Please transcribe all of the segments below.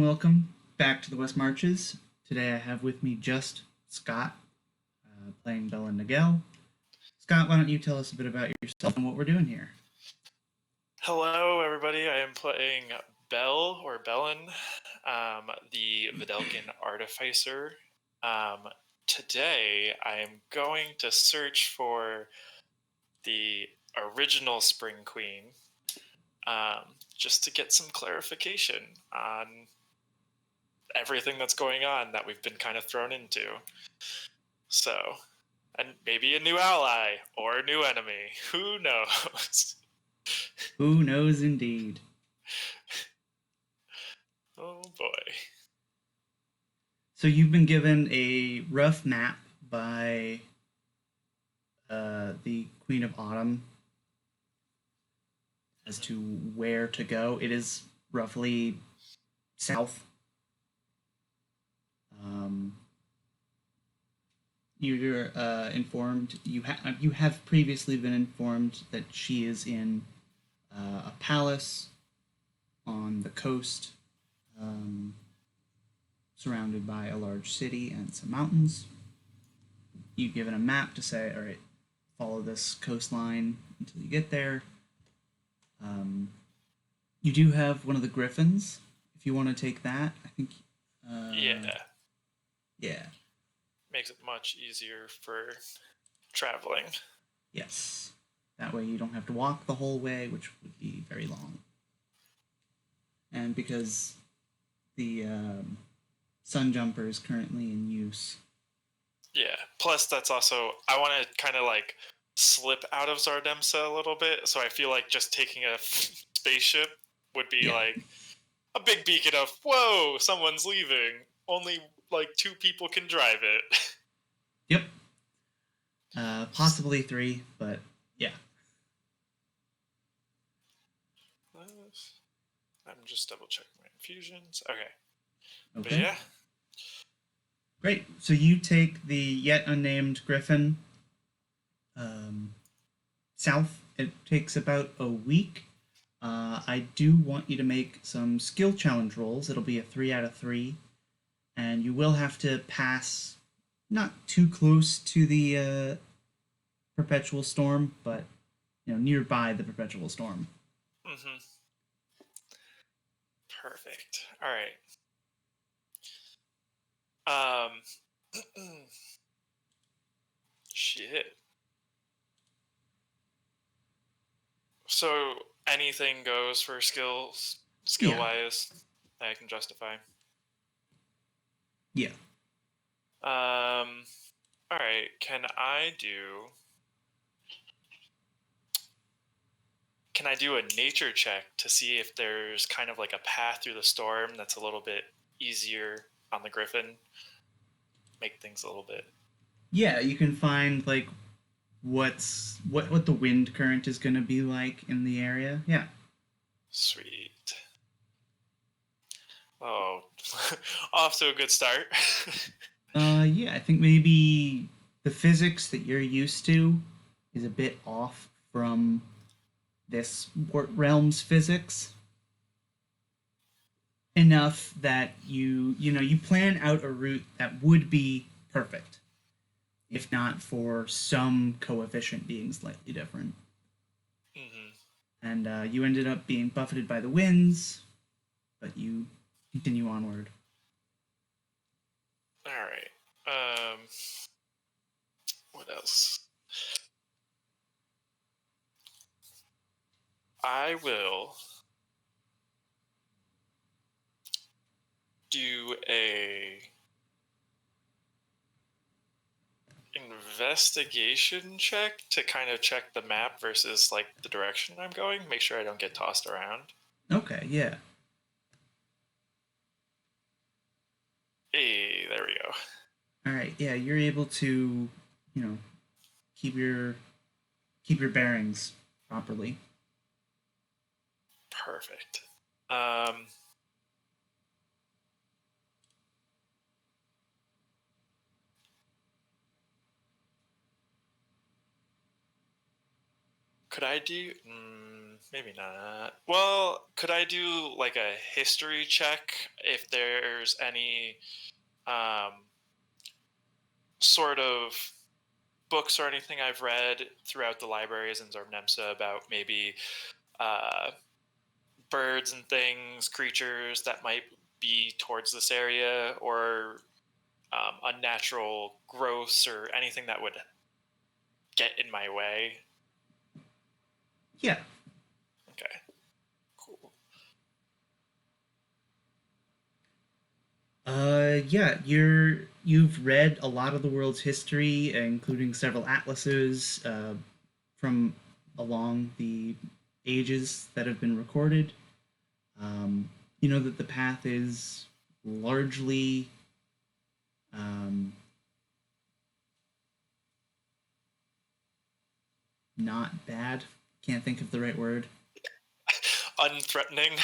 welcome back to the West Marches. Today I have with me just Scott, playing Bell and Nigel. Scott, why don't you tell us a bit about yourself and what we're doing here? Hello, everybody. I am playing Bell, or Bellin, the Vidalcan Artificer. Today, I am going to search for the original Spring Queen, just to get some clarification on everything that's going on that we've been kind of thrown into. So, and maybe a new ally or a new enemy. Who knows? Who knows indeed. Oh boy. So you've been given a rough map by the Queen of Autumn as to where to go. It is roughly south. You're informed. You have previously been informed that she is in a palace on the coast, surrounded by a large city and some mountains. You've given a map to say, all right, follow this coastline until you get there. You do have one of the griffins, if you want to take that. I think. Yeah. Yeah. Makes it much easier for traveling. Yes. That way you don't have to walk the whole way, which would be very long. And because the Sun Jumper is currently in use. Yeah. Plus, that's also, I want to kind of like slip out of Zardemsa a little bit. So I feel like just taking a spaceship would be like a big beacon of, whoa, someone's leaving. Only like 2 people can drive it. Yep. Possibly 3, but yeah. I'm just double checking my infusions. Okay. But Okay. yeah. Great. So you take the yet unnamed griffin south. It takes about a week. I do want you to make some skill challenge rolls. It'll be a 3 out of 3. And you will have to pass not too close to the perpetual storm, but nearby the perpetual storm. Mm-hmm. Perfect. All right. Shit. So anything goes for skill-wise that I can justify. Yeah. All right. Can I do a nature check to see if there's kind of like a path through the storm that's a little bit easier on the griffin? Make things a little bit. Yeah, you can find like what the wind current is going to be like in the area. Yeah. Sweet. Oh, off to a good start. Yeah, I think maybe the physics that you're used to is a bit off from this realm's physics. Enough that you plan out a route that would be perfect, if not for some coefficient being slightly different. Mm-hmm. And you ended up being buffeted by the winds, but you continue onward. All right. What else? I will do a investigation check to kind of check the map versus like the direction I'm going. Make sure I don't get tossed around. Okay, yeah. Hey, there we go. All right, yeah, you're able to, keep your bearings properly. Perfect. Could I do? maybe not. Well, could I do like a history check if there's any um, sort of books or anything I've read throughout the libraries in Zornemsa about maybe uh, birds and things, creatures that might be towards this area, or unnatural growths or anything that would get in my way? Yeah. Okay, cool. Yeah, you've read a lot of the world's history, including several atlases from along the ages that have been recorded. You know that the path is largely um, not bad. Can't think of the right word. Unthreatening.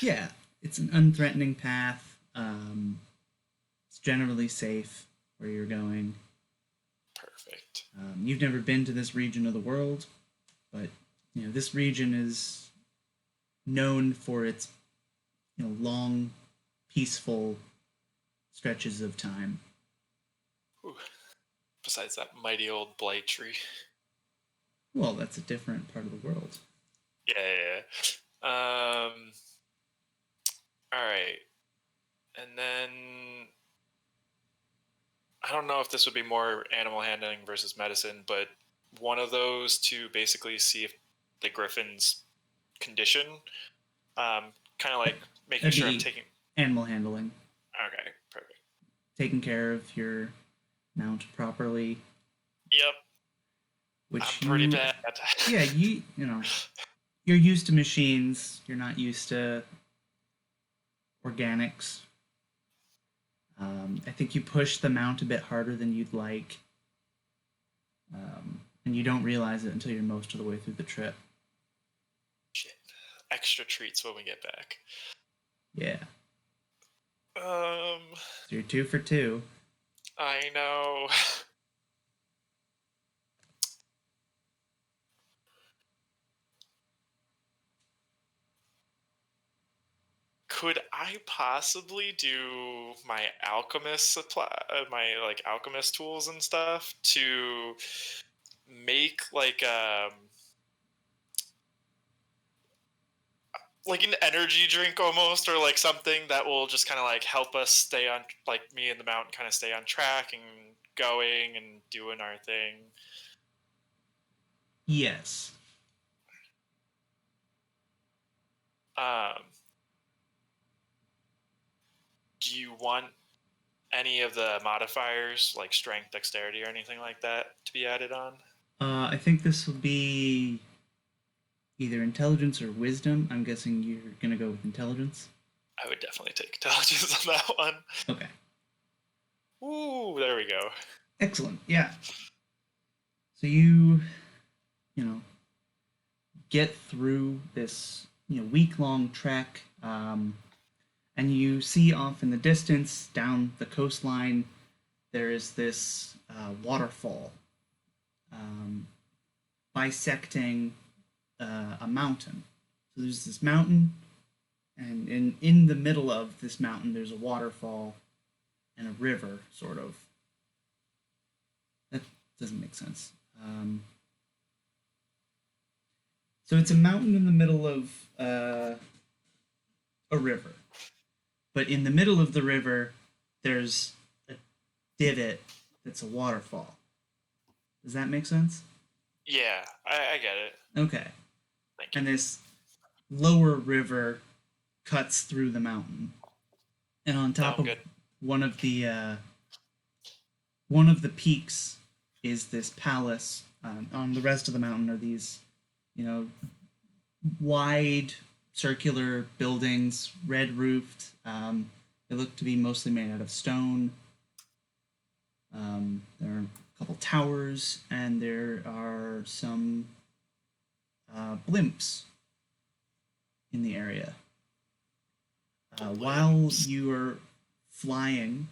Yeah, it's an unthreatening path. It's generally safe where you're going. Perfect. You've never been to this region of the world, but this region is known for its long, peaceful stretches of time. Whew. Besides that mighty old blight tree. Well, that's a different part of the world. Yeah. All right. And then I don't know if this would be more animal handling versus medicine, but one of those to basically see if the griffin's condition, kind of like making That'd sure I'm be taking. animal handling, Okay, perfect. taking care of your mount properly. Yep, Which I'm pretty you, bad. yeah, you're used to machines. You're not used to organics. I think you push the mount a bit harder than you'd like, and you don't realize it until you're most of the way through the trip. Shit. Extra treats when we get back. Yeah. Um, So you're 2 for 2. I know. Could I possibly do my alchemist supply, my like alchemist tools and stuff to make like an energy drink almost, or like something that will just kind of like help us stay on, like me and the mountain kind of stay on track and going and doing our thing? Yes. Um, do you want any of the modifiers like strength, dexterity, or anything like that to be added on? I think this will be either intelligence or wisdom. I'm guessing you're gonna go with intelligence. I would definitely take intelligence on that one. Okay. Ooh, there we go. Excellent. Yeah. So you get through this week-long trek, and you see off in the distance down the coastline there is this waterfall bisecting a mountain. So there's this mountain, and in the middle of this mountain there's a waterfall and a river, sort of. That doesn't make sense. So it's a mountain in the middle of a river, but in the middle of the river there's a divot that's a waterfall. Does that make sense? Yeah, I get it. Okay. Thank you. And this lower river cuts through the mountain, and on top of Good. one of the peaks is this palace. On the rest of the mountain are these, wide circular buildings, red roofed. They look to be mostly made out of stone. There are a couple towers, and there are some blimps in the area. While you are flying,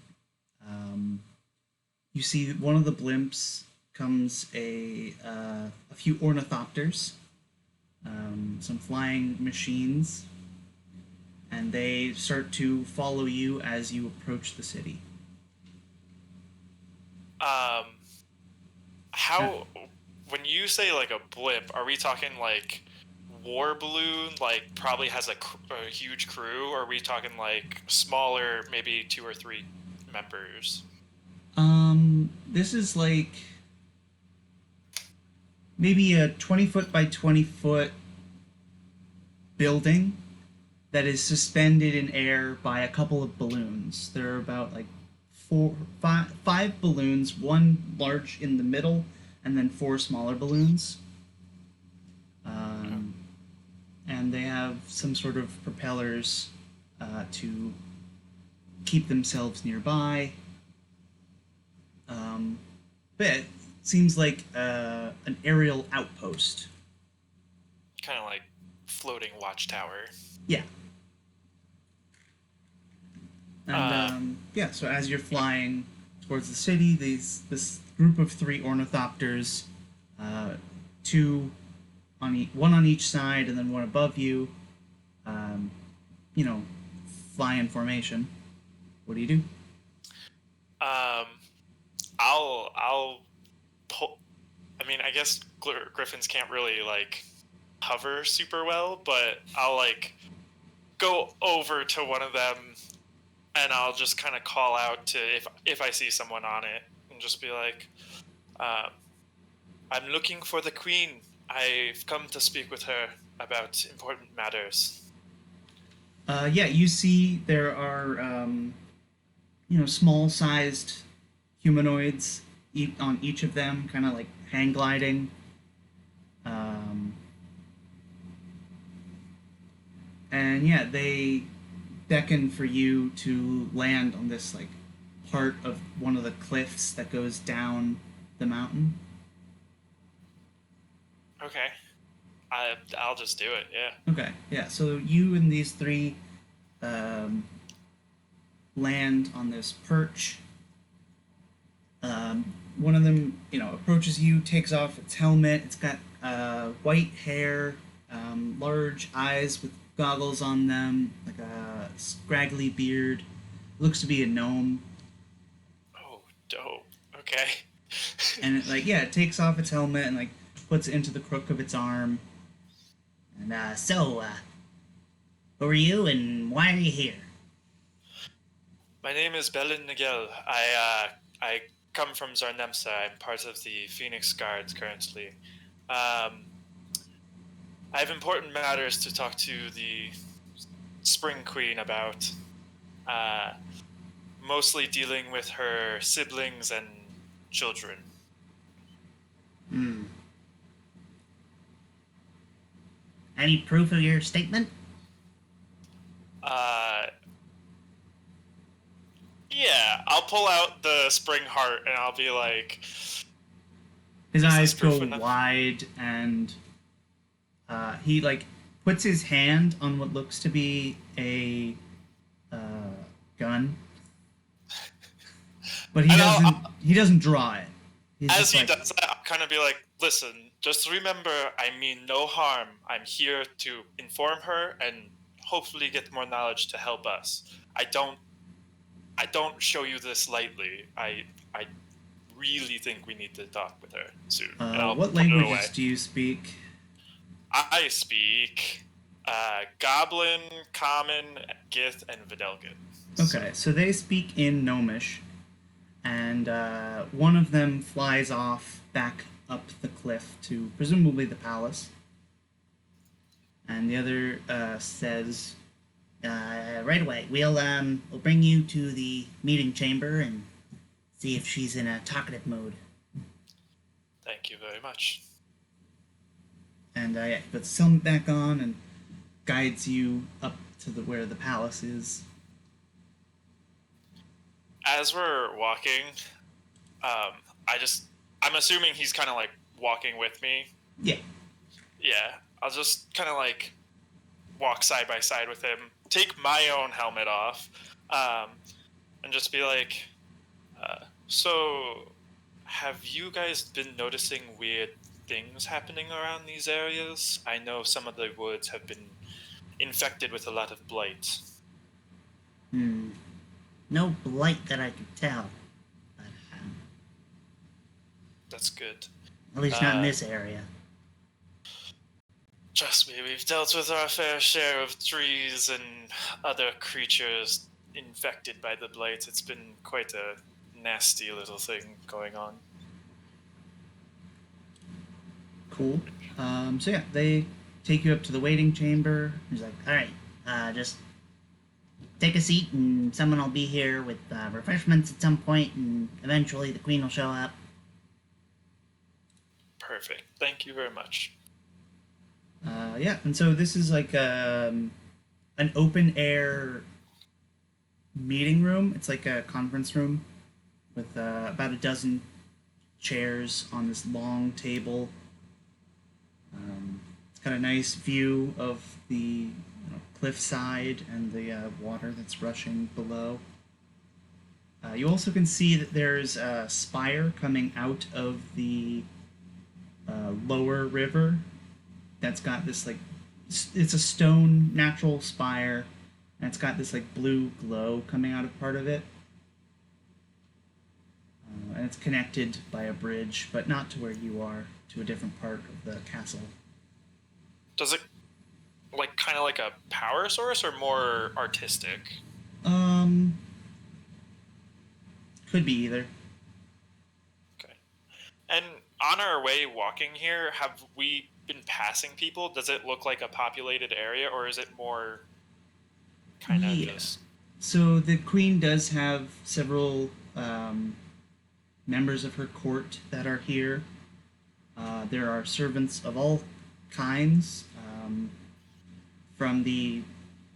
you see that one of the blimps comes a few ornithopters, some flying machines, and they start to follow you as you approach the city. Um, Uh, how when you say like a blip, are we talking like war balloon, like probably has a huge crew, or are we talking like smaller, maybe 2 or 3 members? this is like maybe a 20-foot by 20-foot building that is suspended in air by a couple of balloons. There are about like five balloons, one large in the middle, and then four smaller balloons. Um, and they have some sort of propellers to keep themselves nearby. But it seems like an aerial outpost. Kind of like floating watchtower. Yeah. And Uh, yeah, so as you're flying towards the city, this group of 3 ornithopters, two one on each side, and then one above you, um, you know, fly in formation. What do you do? um, I'll pull. I mean, I guess griffins can't really like hover super well, but I'll like go over to one of them and I'll just kind of call out to if I see someone on it and just be like, um, "I'm looking for the queen. I've come to speak with her about important matters." Yeah, you see there are small-sized humanoids on each of them, kind of like hang gliding. Um, and yeah, they beckon for you to land on this like part of one of the cliffs that goes down the mountain. Okay, I'll just do it. Yeah. Okay, yeah. So you and these 3 um, land on this perch. One of them, approaches you, takes off its helmet. It's got white hair, large eyes with goggles on them, like a scraggly beard. Looks to be a gnome. Oh, dope. Okay. And it takes off its helmet and puts it into the crook of its arm. And who are you and why are you here? My name is Belin Nigel. I come from Zarnemsa. I'm part of the Phoenix Guards currently. I have important matters to talk to the Spring Queen about. Uh, Mostly dealing with her siblings and children. Hmm. Any proof of your statement? Yeah, I'll pull out the Spring Heart and I'll be like, His "Is eyes this go proof enough?" wide, and he puts his hand on what looks to be a gun, but he And doesn't draw it. He's as just he like, does that, I'll kind of be like, "Listen, just remember, I mean no harm. I'm here to inform her and hopefully get more knowledge to help us. I don't show you this lightly. I really think we need to talk with her soon." And I'll what put it away. languages do you speak? I speak Goblin, Common, Gith, and Videlgin. Okay, so they speak in Gnomish, and one of them flies off back up the cliff to presumably the palace, and the other says, "Right away, we'll bring you to the meeting chamber and see if she's in a talkative mode." Thank you very much. And yeah, he puts his helmet back on and guides you up to where the palace is. As we're walking, I'm assuming he's kind of like walking with me. Yeah. Yeah, I'll just kind of like walk side by side with him, take my own helmet off, and just be like, "So, have you guys been noticing weird things happening around these areas. I know some of the woods have been infected with a lot of blight. No blight that I could tell. But, That's good. at least not in this area. Trust me, we've dealt with our fair share of trees and other creatures infected by the blight. It's been quite a nasty little thing going on. Cool. So yeah, they take you up to the waiting chamber. He's like, all right, just take a seat and someone will be here with refreshments at some point, and eventually the queen will show up. Perfect. Thank you very much. Yeah, and so this is like an open air meeting room. It's like a conference room with about a dozen chairs on this long table. It's got a nice view of the cliffside and the water that's rushing below. You also can see that there's a spire coming out of the lower river that's got this it's a stone natural spire, and it's got this blue glow coming out of part of it. And it's connected by a bridge, but not to where you are, to a different part of the castle. Does it kind of like a power source or more artistic? Could be either. Okay. And on our way walking here, have we been passing people? Does it look like a populated area, or is it more kind of just... So the queen does have several members of her court that are here. There are servants of all kinds, from the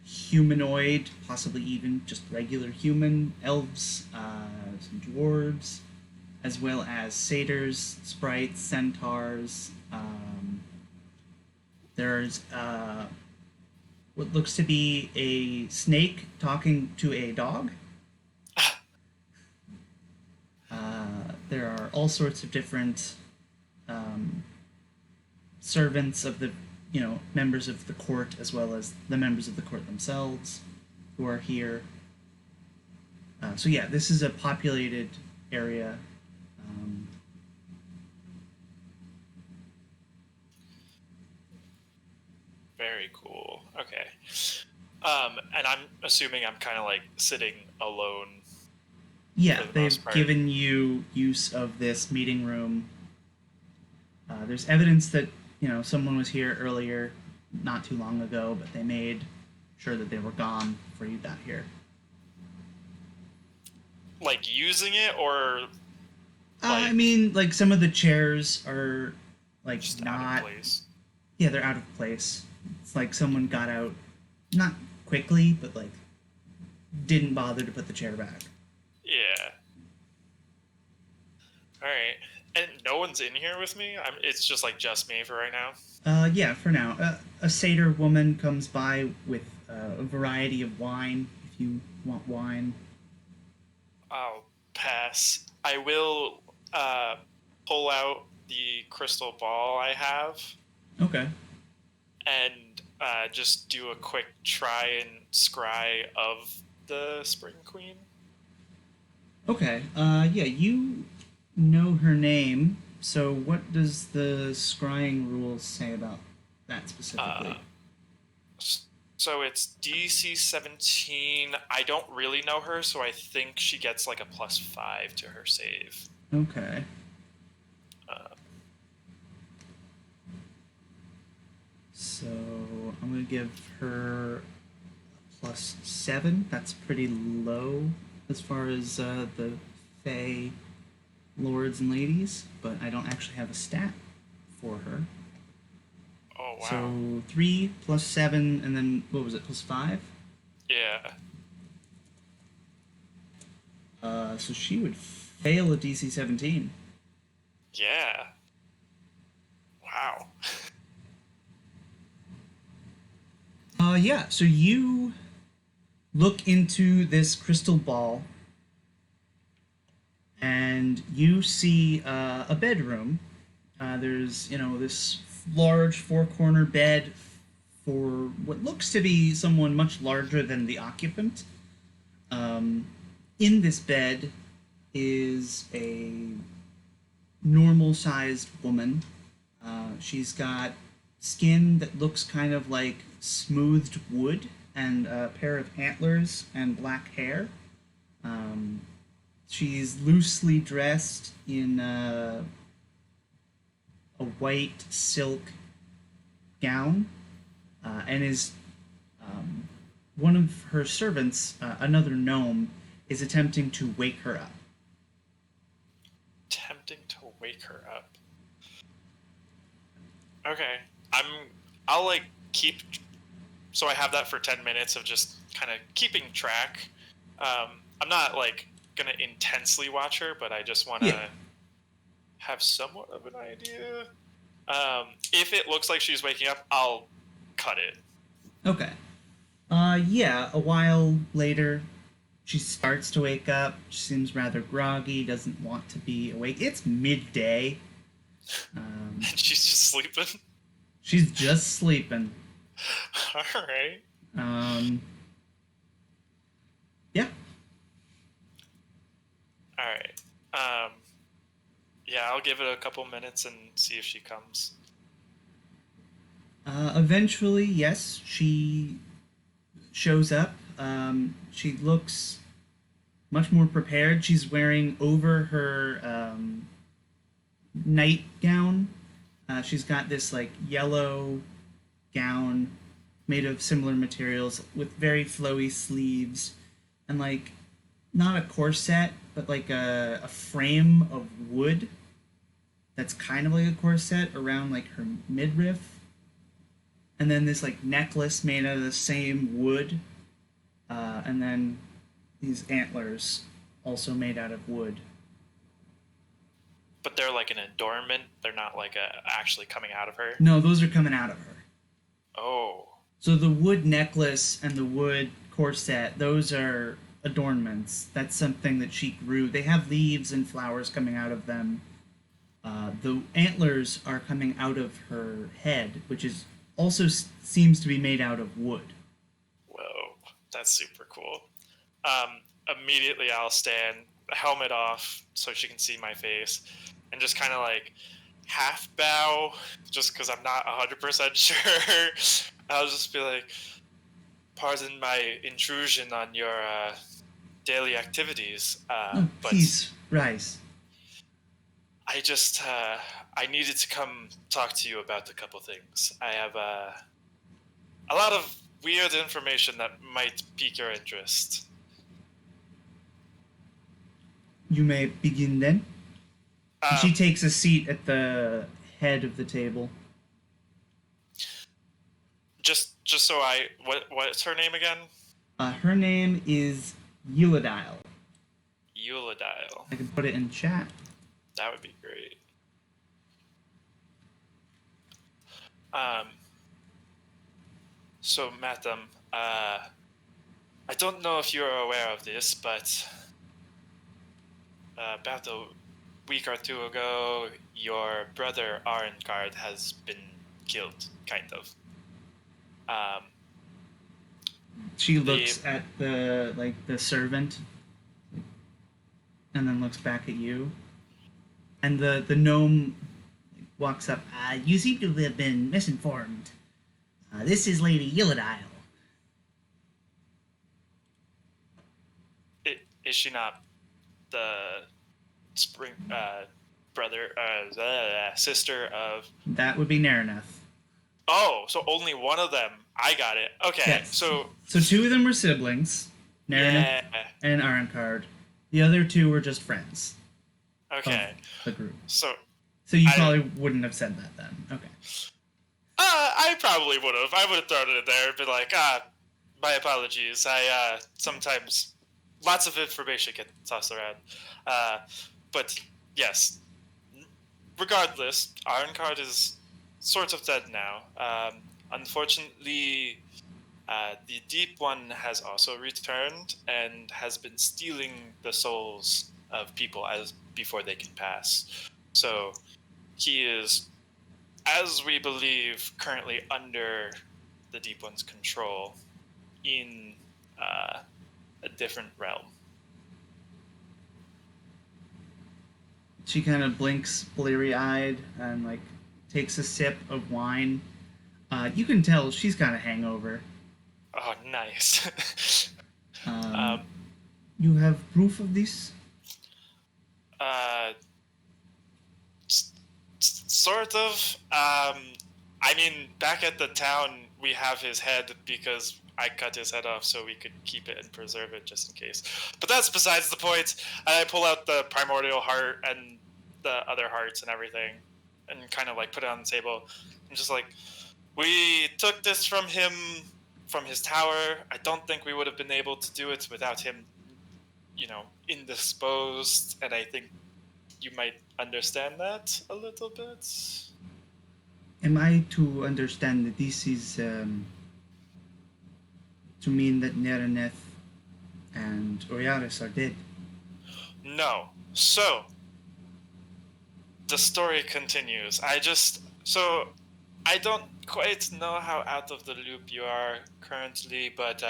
humanoid, possibly even just regular human, elves, some dwarves, as well as satyrs, sprites, centaurs. There's what looks to be a snake talking to a dog. There are all sorts of different servants of the, members of the court, as well as the members of the court themselves who are here. So yeah, this is a populated area. Very cool. Okay. And I'm assuming I'm kind of sitting alone. Yeah, they've given you use of this meeting room. There's evidence that, someone was here earlier, not too long ago, but they made sure that they were gone before you got here. Using it, or... I mean, some of the chairs are, just not... out of place. Yeah, they're out of place. It's like someone got out, not quickly, but, didn't bother to put the chair back. Yeah. Alright. And no one's in here with me? It's just me for right now? Yeah, for now. A satyr woman comes by with a variety of wine, if you want wine. I'll pass. I will pull out the crystal ball I have. Okay. And just do a quick try and scry of the Spring Queen. Okay. Yeah, you know her name, so what does the scrying rules say about that specifically? So it's DC 17. I don't really know her, so I think she gets a +5 to her save. Okay. So I'm going to give her a +7. That's pretty low as far as the Fae lords and ladies, but I don't actually have a stat for her. Oh, wow. So 3 + 7, and then, what was it, +5? Yeah. So she would fail a DC 17. Yeah. Wow. Yeah, so you look into this crystal ball, and you see a bedroom. There's, this large four-corner bed for what looks to be someone much larger than the occupant. Um, in this bed is a normal-sized woman. She's got skin that looks kind of like smoothed wood and a pair of antlers and black hair. Um, she's loosely dressed in a white silk gown and is one of her servants, another gnome, is attempting to wake her up. Attempting to wake her up. Okay, I'll like keep. So I have that for 10 minutes of just kind of keeping track. I'm not like gonna intensely watch her, but I just want to have somewhat of an idea. If it looks like she's waking up, I'll cut it. Okay. Yeah, a while later, she starts to wake up. She seems rather groggy, doesn't want to be awake. It's midday. And she's just sleeping? She's just sleeping. Alright. Yeah. Alright. Yeah, I'll give it a couple minutes and see if she comes. Eventually, yes, she shows up. She looks much more prepared. She's wearing over her nightgown. She's got this like yellow gown made of similar materials with very flowy sleeves and like not a corset but like a frame of wood that's kind of like a corset around like her midriff, and then this like necklace made out of the same wood, and then these antlers also made out of wood. But they're like an adornment. They're not like actually coming out of her. No, those are coming out of her. Oh. So the wood necklace and the wood corset, those are adornments. That's something that she grew. They have leaves and flowers coming out of them. The antlers are coming out of her head, which is also seems to be made out of wood. Whoa, that's super cool. Immediately I'll stand, the helmet off so she can see my face, and just kind of like half bow, just because I'm not 100% sure. I'll just be like, pardon my intrusion on your daily activities. Oh, please, rise. I just, I needed to come talk to you about a couple things. I have a lot of weird information that might pique your interest. You may begin then. She takes a seat at the head of the table. Just so what's her name again? Her name is Ylladiel. Ylladiel. I can put it in chat. That would be great. So, madam, I don't know if you're aware of this, but about a week or two ago, your brother Arngard has been killed, kind of. She looks at the servant, and then looks back at you. And the gnome walks up. You seem to have been misinformed. This is Lady Ylladiel. Is she not the spring sister of? That would be Naraneth. Oh, so only one of them. I got it. Okay, yes. So two of them were siblings, Naraneth and Arngard. The other two were just friends. Okay. The group. So you probably wouldn't have said that then. Okay. I probably would have. I would have thrown it in there and been like, my apologies. I sometimes lots of information gets tossed around. But yes. Regardless, Arngard is sort of dead now. Unfortunately, the Deep One has also returned and has been stealing the souls of people before they can pass. So he is, as we believe, currently under the Deep One's control in a different realm. She kind of blinks bleary-eyed and like takes a sip of wine. You can tell she's got a hangover. Oh, nice. You have proof of this? Sort of. I mean, back at the town, we have his head because I cut his head off so we could keep it and preserve it just in case. But that's besides the point. And I pull out the Primordial Heart and the other hearts and everything and kind of like put it on the table. I'm just like, we took this from him, from his tower. I don't think we would have been able to do it without him, indisposed. And I think you might understand that a little bit. Am I to understand that this is to mean that Neraneth and Oriaris are dead? No. So, the story continues. I don't quite know how out of the loop you are currently, but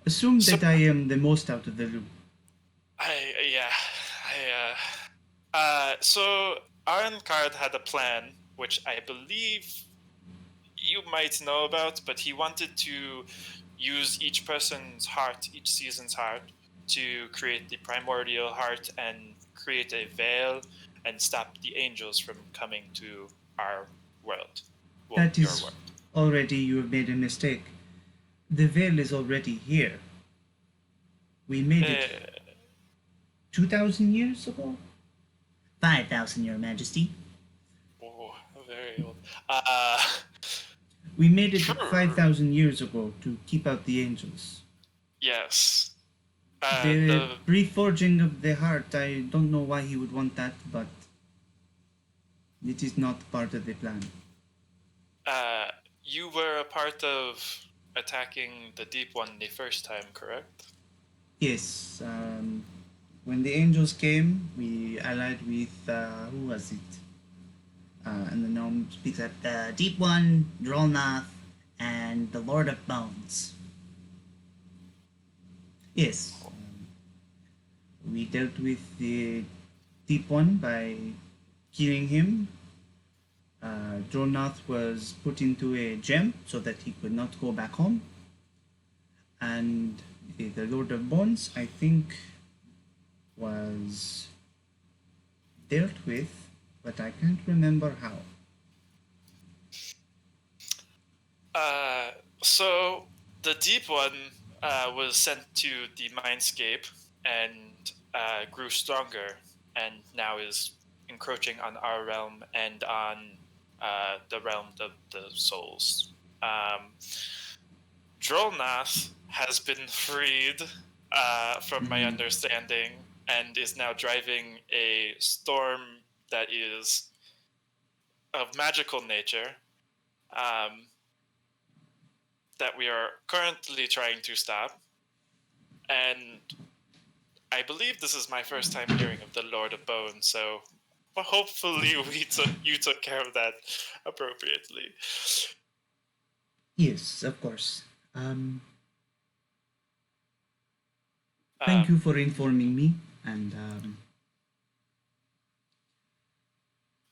Assume that I am the most out of the loop. So Ironcard had a plan, which I believe you might know about, but he wanted to use each person's heart, each season's heart, to create the Primordial Heart and create a veil and stop the angels from coming to our world. Well, that is world. Already you have made a mistake. The veil is already here. We made it 2,000 years ago? 5,000, Your Majesty. Oh, very old. We made it 5,000 years ago to keep out the angels. Yes. The reforging of the heart, I don't know why he would want that, but it is not part of the plan. You were a part of attacking the Deep One the first time, correct? Yes. When the angels came, we allied with, who was it? And the gnome speaks up, the Deep One, Drolnath, and the Lord of Bones. Yes. We dealt with the Deep One by killing him. Drolnath was put into a gem so that he could not go back home. And the Lord of Bones, I think, was dealt with, but I can't remember how. So the Deep One was sent to the Mindscape and grew stronger, and now is encroaching on our realm and on the realm of the souls. Drolnath has been freed, from my understanding, and is now driving a storm that is of magical nature, that we are currently trying to stop. And I believe this is my first time hearing of the Lord of Bones, so hopefully you took care of that appropriately. Yes, of course. Thank you for informing me, and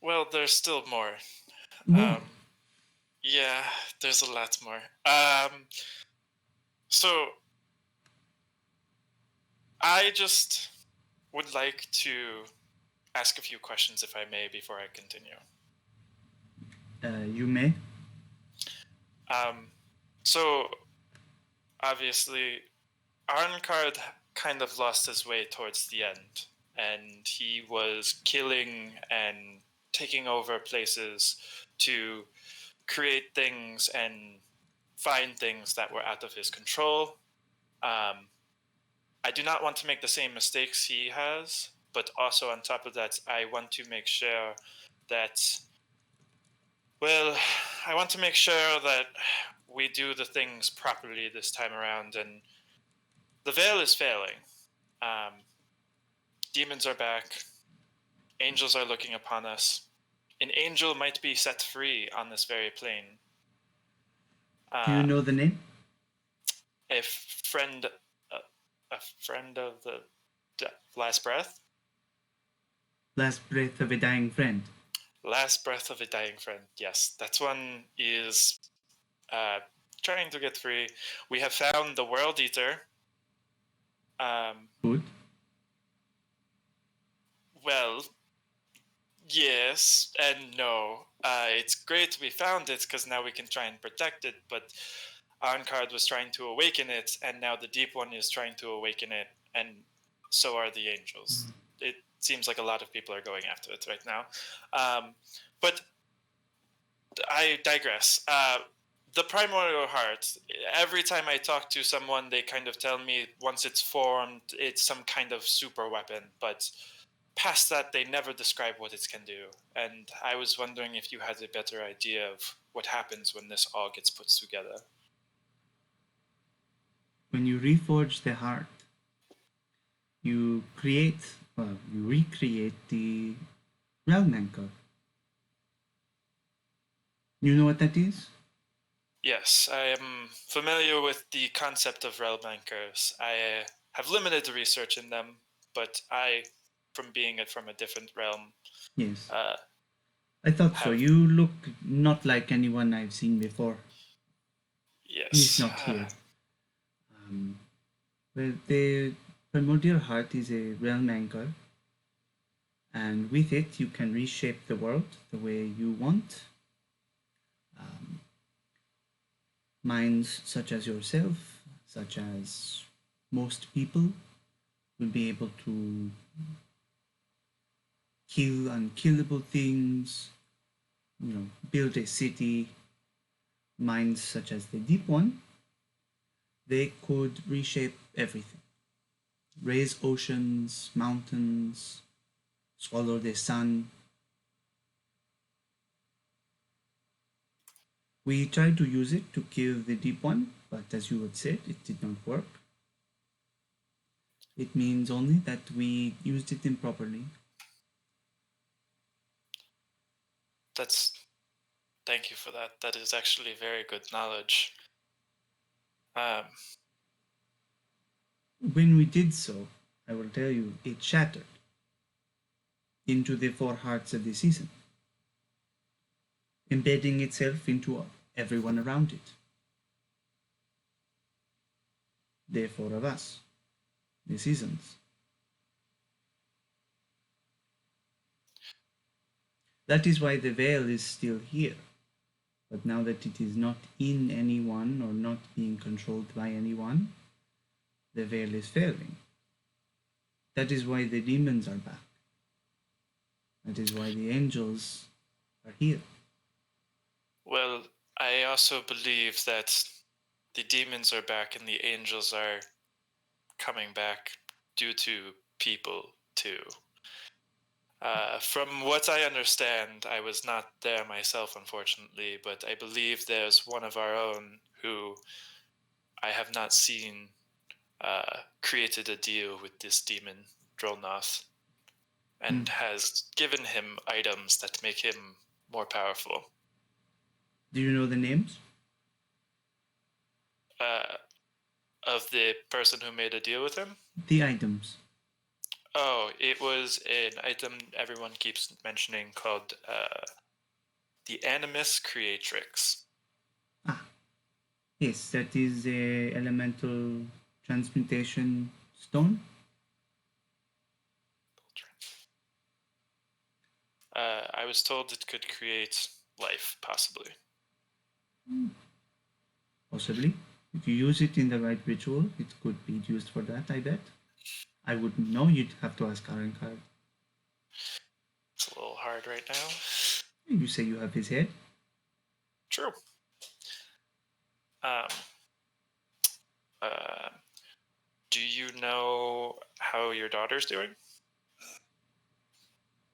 well, there's still more. More? Yeah, there's a lot more. So I just would like to ask a few questions, if I may, before I continue. You may. So obviously, Arncard kind of lost his way towards the end, and he was killing and taking over places to create things and find things that were out of his control. I do not want to make the same mistakes he has, but also on top of that, I want to make sure that, we do the things properly this time around, and the veil is failing. Demons are back. Angels are looking upon us. an angel might be set free on this very plane. Do you know the name? A friend of the last breath. Last breath of a dying friend. Last breath of a dying friend. Yes, that one is trying to get free. We have found the World Eater. Good. Well, yes and no. It's great we found it because now we can try and protect it, but Ankard was trying to awaken it, and now the Deep One is trying to awaken it, and so are the angels. It seems like a lot of people are going after it right now. But I digress. The Primordial Heart, every time I talk to someone, they kind of tell me once it's formed, it's some kind of super weapon, but past that, they never describe what it can do. And I was wondering if you had a better idea of what happens when this all gets put together. When you reforge the heart, you recreate the realm anchor. You know what that is? Yes, I am familiar with the concept of realm anchors. I have limited research in them, but from being it from a different realm. Yes. I thought so. You look not like anyone I've seen before. Yes. He's not here. Well, the Primordial Heart is a realm anchor, and with it you can reshape the world the way you want. Minds such as yourself, such as most people, will be able to kill unkillable things, build a city. Minds such as the Deep One, they could reshape everything. Raise oceans, mountains, swallow the sun. We tried to use it to kill the Deep One, but as you had said, it did not work. It means only that we used it improperly. Thank you for that. That is actually very good knowledge. When we did so, I will tell you, it shattered into the four hearts of the season, embedding itself into everyone around it. The four of us, the seasons. That is why the veil is still here. But now that it is not in anyone or not being controlled by anyone, the veil is failing. That is why the demons are back. That is why the angels are here. Well, I also believe that the demons are back and the angels are coming back due to people too. From what I understand, I was not there myself, unfortunately, but I believe there's one of our own who I have not seen created a deal with this demon, Drolnoth, and has given him items that make him more powerful. Do you know the names? Of the person who made a deal with him? The items. Oh, it was an item everyone keeps mentioning called the Animus Creatrix. Yes, that is a elemental transmutation stone. I was told it could create life, possibly. Possibly. If you use it in the right ritual, it could be used for that, I bet. I wouldn't know. You'd have to ask Arenkard. It's a little hard right now. You say you have his head? True. Do you know how your daughter's doing?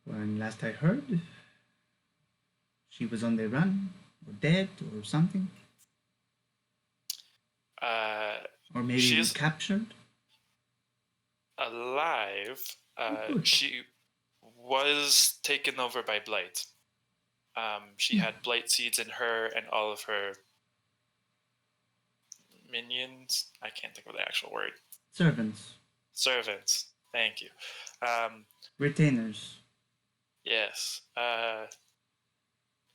When last I heard, she was on the run, or dead, or something. Or maybe she's captured. Alive. She was taken over by blight. She had blight seeds in her and all of her minions. I can't think of the actual word. Servants. Thank you. Retainers. Yes.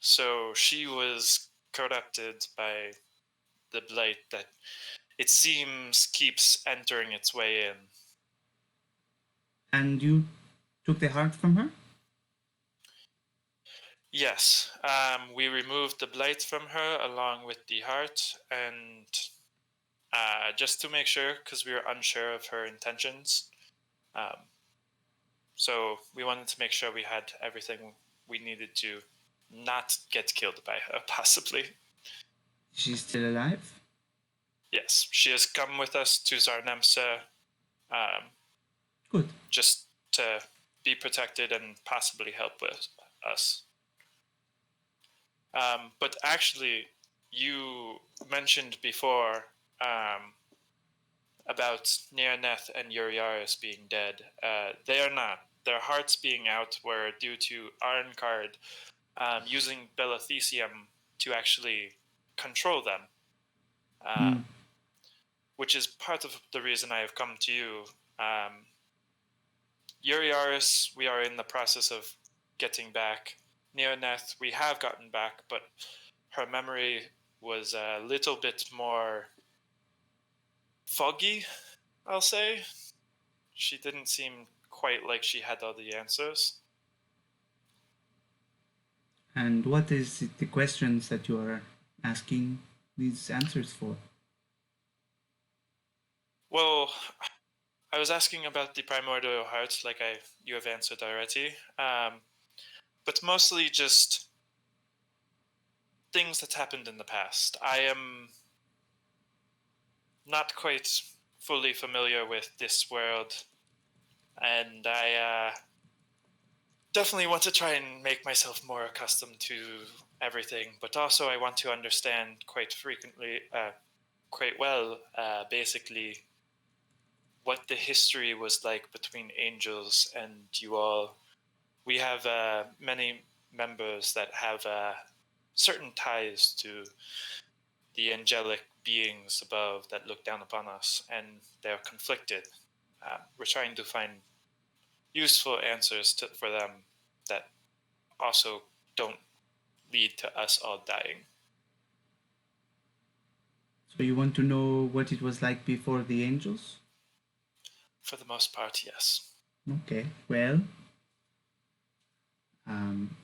So she was corrupted by the blight that it seems keeps entering its way in. And you took the heart from her? Yes. We removed the blight from her along with the heart, and just to make sure, because we were unsure of her intentions. So we wanted to make sure we had everything we needed to not get killed by her, possibly. She's still alive? Yes, she has come with us to Zarnemsa. Good. Just to be protected and possibly help with us. But actually, you mentioned before about Nearneth and Uriaris being dead. They are not. Their hearts being out were due to Arncard using Belethesium to actually control them, which is part of the reason I have come to you. Uriaris, we are in the process of getting back. Neoneth, we have gotten back, but her memory was a little bit more foggy, I'll say. She didn't seem quite like she had all the answers. And what is the questions that you are asking these answers for? Well, I was asking about the Primordial Heart, like you have answered already. But mostly just things that happened in the past. I am not quite fully familiar with this world, and I definitely want to try and make myself more accustomed to everything, but also I want to understand quite well, basically, what the history was like between angels and you all. We have many members that have certain ties to the angelic beings above that look down upon us, and they're conflicted. We're trying to find useful answers for them that also don't lead to us all dying. So you want to know what it was like before the angels? For the most part, yes. Okay, well,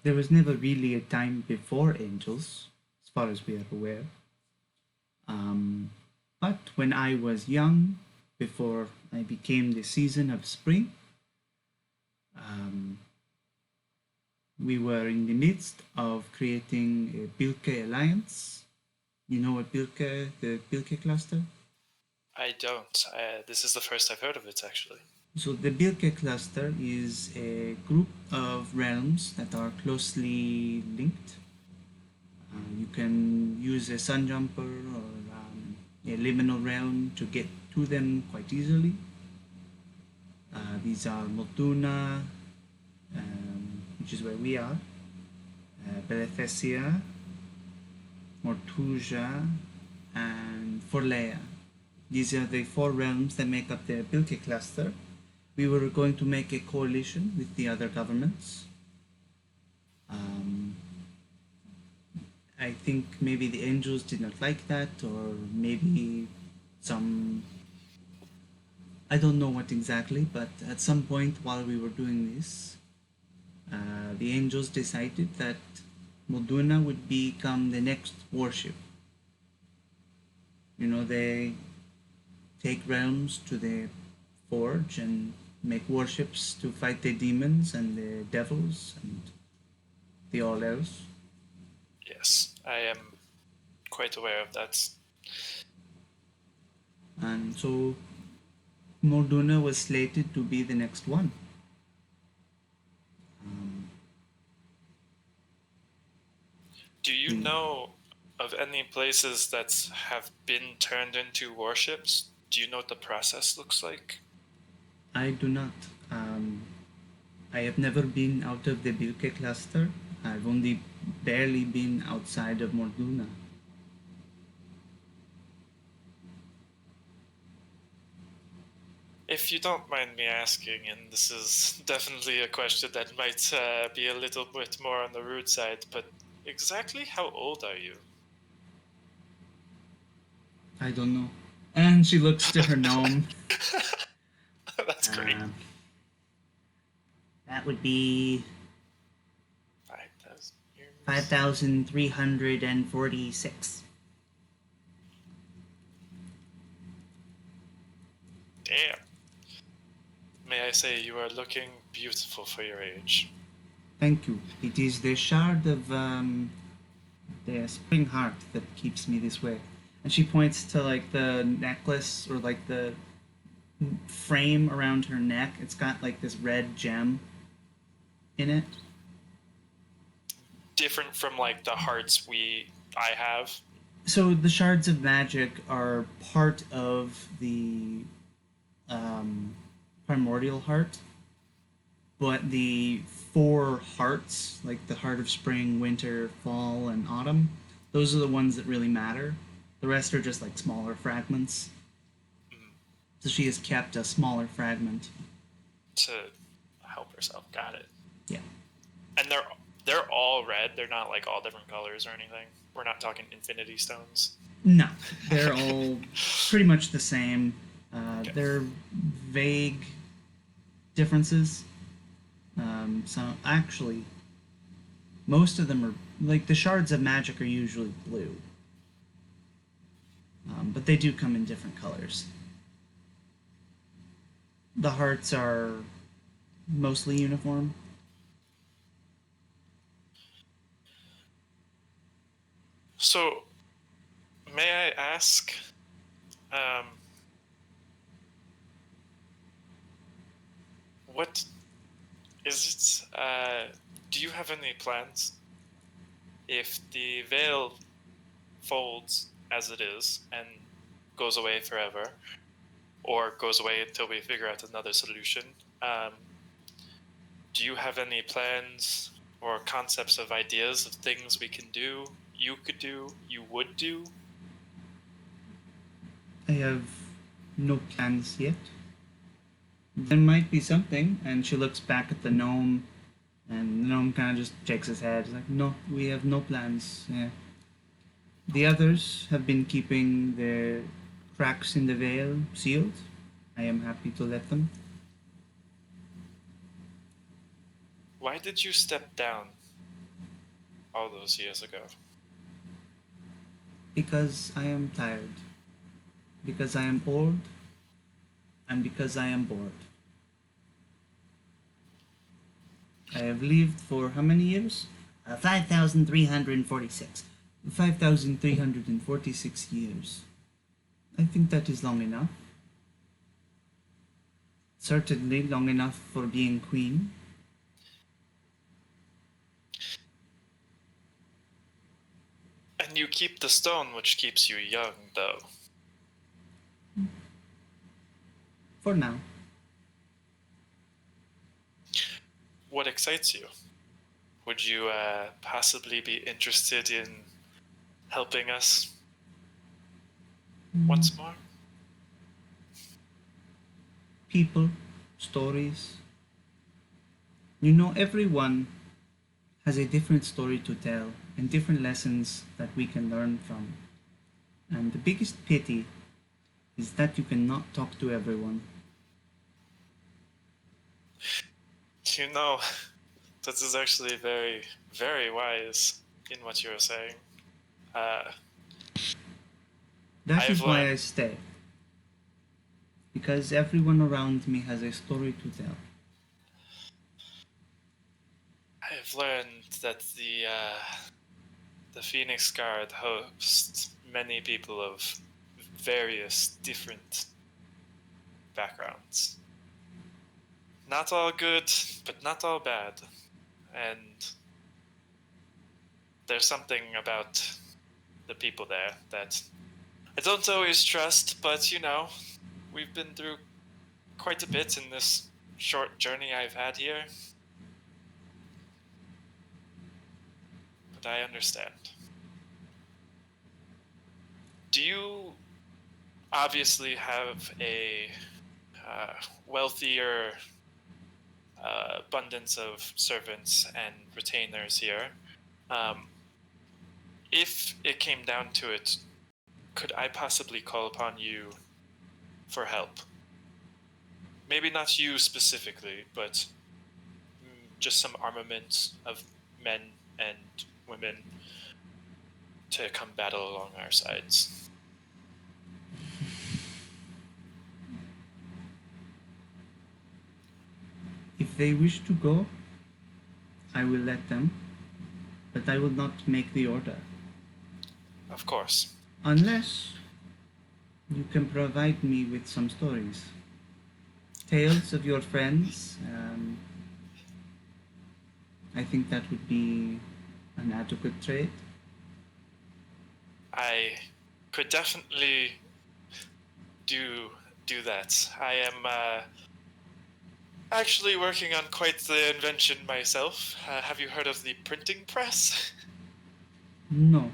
there was never really a time before angels, as far as we are aware. But when I was young, before I became the season of spring, we were in the midst of creating a Bilke alliance. You know what Bilke, the Bilke cluster? I don't. This is the first I've heard of it, actually. So the Bilke cluster is a group of realms that are closely linked. You can use a sun jumper or a liminal realm to get to them quite easily. These are Multuna, which is where we are, Belethessia, Mortuja, and Forlea. These are the 4 realms that make up the Bilke cluster. We were going to make a coalition with the other governments. I think maybe the angels did not like that, or maybe some... I don't know what exactly, but at some point while we were doing this, the angels decided that Moduna would become the next warship. You know, they take realms to the forge and make warships to fight the demons and the devils and the all else. Yes, I am quite aware of that. And so Morduna was slated to be the next one. Do you know of any places that have been turned into warships? Do you know what the process looks like? I do not. I have never been out of the Bilke cluster. I've only barely been outside of Morduna. If you don't mind me asking, and this is definitely a question that might be a little bit more on the rude side, but exactly how old are you? I don't know. And she looks to her gnome. That's great. That would be 5,000 years. 5,346. Damn. May I say you are looking beautiful for your age. Thank you. It is the shard of the spring heart that keeps me this way. And she points to like the necklace or like the frame around her neck. It's got like this red gem in it. Different from like the hearts I have. So the shards of magic are part of the Primordial Heart, but the four hearts, like the heart of spring, winter, fall, and autumn, those are the ones that really matter. The rest are just like smaller fragments. So she has kept a smaller fragment to help herself. Got it. Yeah. And they're all red. They're not like all different colors or anything. We're not talking infinity stones. No, they're all pretty much the same. Okay. They're vague differences. So actually, most of them are like the shards of magic are usually blue, but they do come in different colors. The hearts are mostly uniform. So, may I ask, what is it? Do you have any plans? If the veil folds as it is and goes away forever, or goes away until we figure out another solution, do you have any plans or concepts of ideas of things we can do, you could do, you would do? I have no plans yet. There might be something, and she looks back at the gnome, and the gnome kind of just shakes his head. He's like, no, we have no plans. Yeah. The others have been keeping the cracks in the veil sealed. I am happy to let them. Why did you step down all those years ago? Because I am tired. Because I am old. And because I am bored. I have lived for how many years? 5,346. 5,346 years. I think that is long enough. Certainly long enough for being queen. And you keep the stone which keeps you young, though. For now. What excites you? Would you possibly be interested in helping us once more? People, stories. You know, everyone has a different story to tell and different lessons that we can learn from. And the biggest pity is that you cannot talk to everyone. You know, this is actually very, very wise in what you're saying. That is why I stay. Because everyone around me has a story to tell. I've learned that the Phoenix Guard hosts many people of various different backgrounds. Not all good, but not all bad. And there's something about the people there that I don't always trust, but you know, we've been through quite a bit in this short journey I've had here. but I understand. Do you obviously have a wealthier abundance of servants and retainers here? If it came down to it, could I possibly call upon you for help? Maybe not you specifically, but just some armament of men and women to come battle along our sides. If they wish to go, I will let them, but I will not make the order. Of course. Unless you can provide me with some stories. Tales of your friends. I think that would be an adequate trade. I could definitely do that. I am actually working on quite the invention myself. Have you heard of the printing press? No.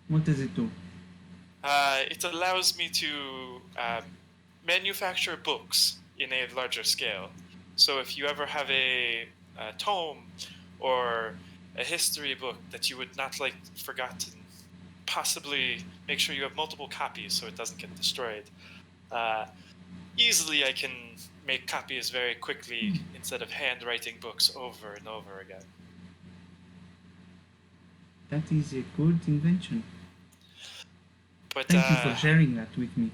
What does it do? It allows me to manufacture books in a larger scale. So if you ever have a tome or a history book that you would not like forgotten, possibly make sure you have multiple copies so it doesn't get destroyed. Easily I can make copies very quickly instead of handwriting books over and over again. That is a good invention. But Thank you for sharing that with me.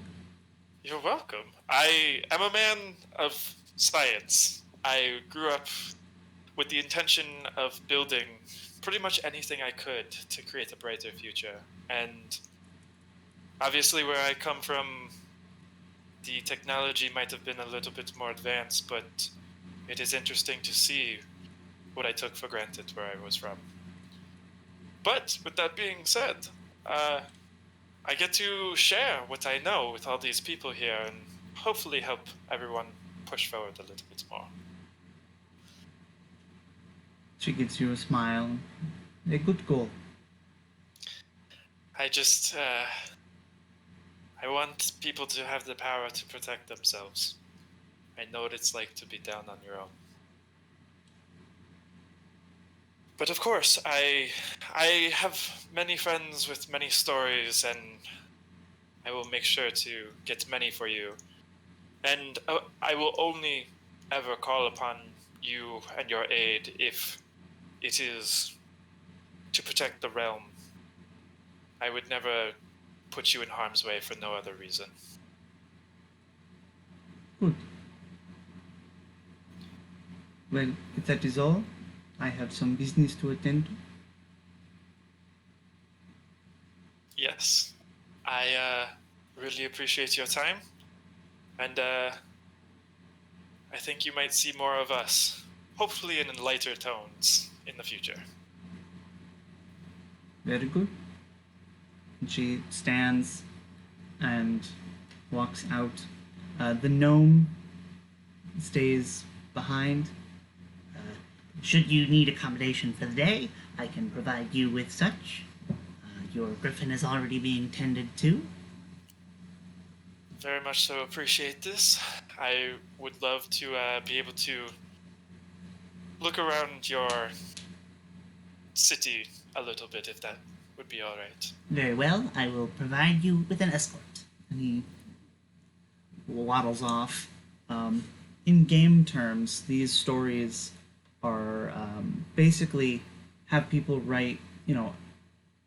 You're welcome. I am a man of science. I grew up with the intention of building pretty much anything I could to create a brighter future. And obviously where I come from, the technology might have been a little bit more advanced, but it is interesting to see what I took for granted where I was from. But with that being said, I get to share what I know with all these people here and hopefully help everyone push forward a little bit more. She gives you a smile. A good goal. I want people to have the power to protect themselves. I know what it's like to be down on your own. But of course, I have many friends with many stories, and I will make sure to get many for you. And I will only ever call upon you and your aid if it is to protect the realm. I would never put you in harm's way for no other reason. Good. Well, if that is all, I have some business to attend to. Yes. I really appreciate your time. And I think you might see more of us, hopefully in lighter tones in the future. Very good. And she stands and walks out. The gnome stays behind. Should you need accommodation for the day, I can provide you with such. Your griffin is already being tended to. Very much so appreciate this. I would love to be able to look around your city a little bit, if that would be all right. Very well, I will provide you with an escort. And he waddles off. In game terms, these stories are basically have people write,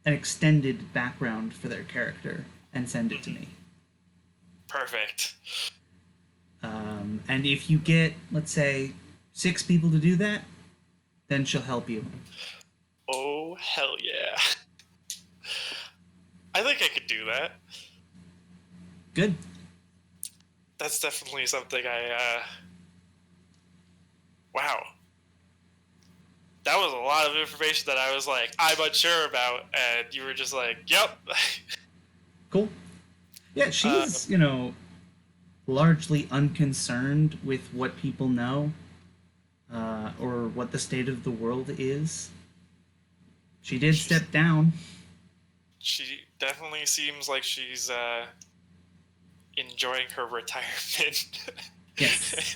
an extended background for their character and send it to me. Perfect. And if you get, let's say, 6 people to do that, then she'll help you. Oh, hell yeah. I think I could do that. Good. That's definitely something wow. That was a lot of information that I was like, I'm unsure about, and you were just like, yep. Cool. Yeah, she's, largely unconcerned with what people know, or what the state of the world is. She did step down. She definitely seems like she's enjoying her retirement. Yes.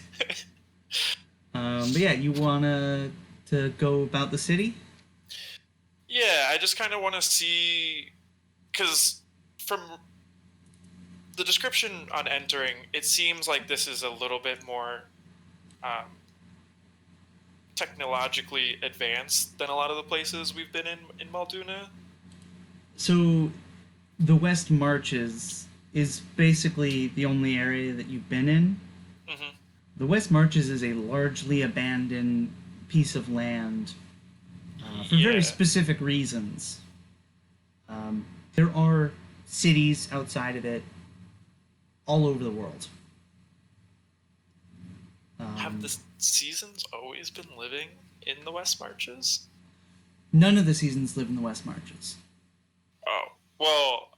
But yeah, you wanna to go about the city? Yeah, I just kind of want to see, because from the description on entering, it seems like this is a little bit more technologically advanced than a lot of the places we've been in Malduna. So the West Marches is basically the only area that you've been in. Mm-hmm. The West Marches is a largely abandoned piece of land for very specific reasons. There are cities outside of it all over the world. Have the seasons always been living in the West Marches? None of the seasons live in the West Marches. Oh, well,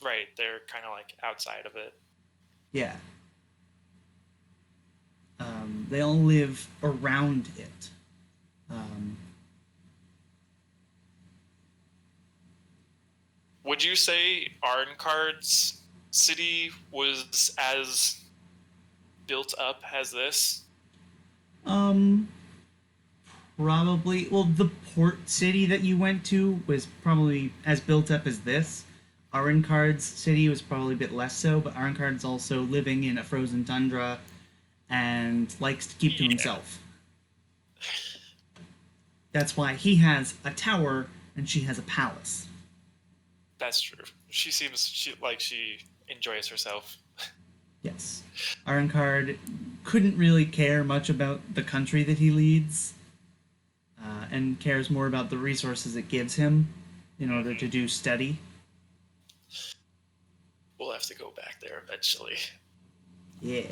right, they're kind of like outside of it. Yeah. They all live around it. Would you say Arncard's city was as built up as this? Probably. Well, the port city that you went to was probably as built up as this. Arencard's city was probably a bit less so, but Arencard's also living in a frozen tundra and likes to keep to himself. That's why he has a tower and she has a palace. That's true. She enjoys herself. Yes. Arencard couldn't really care much about the country that he leads, and cares more about the resources it gives him in order to do study. We'll have to go back there eventually. Yeah.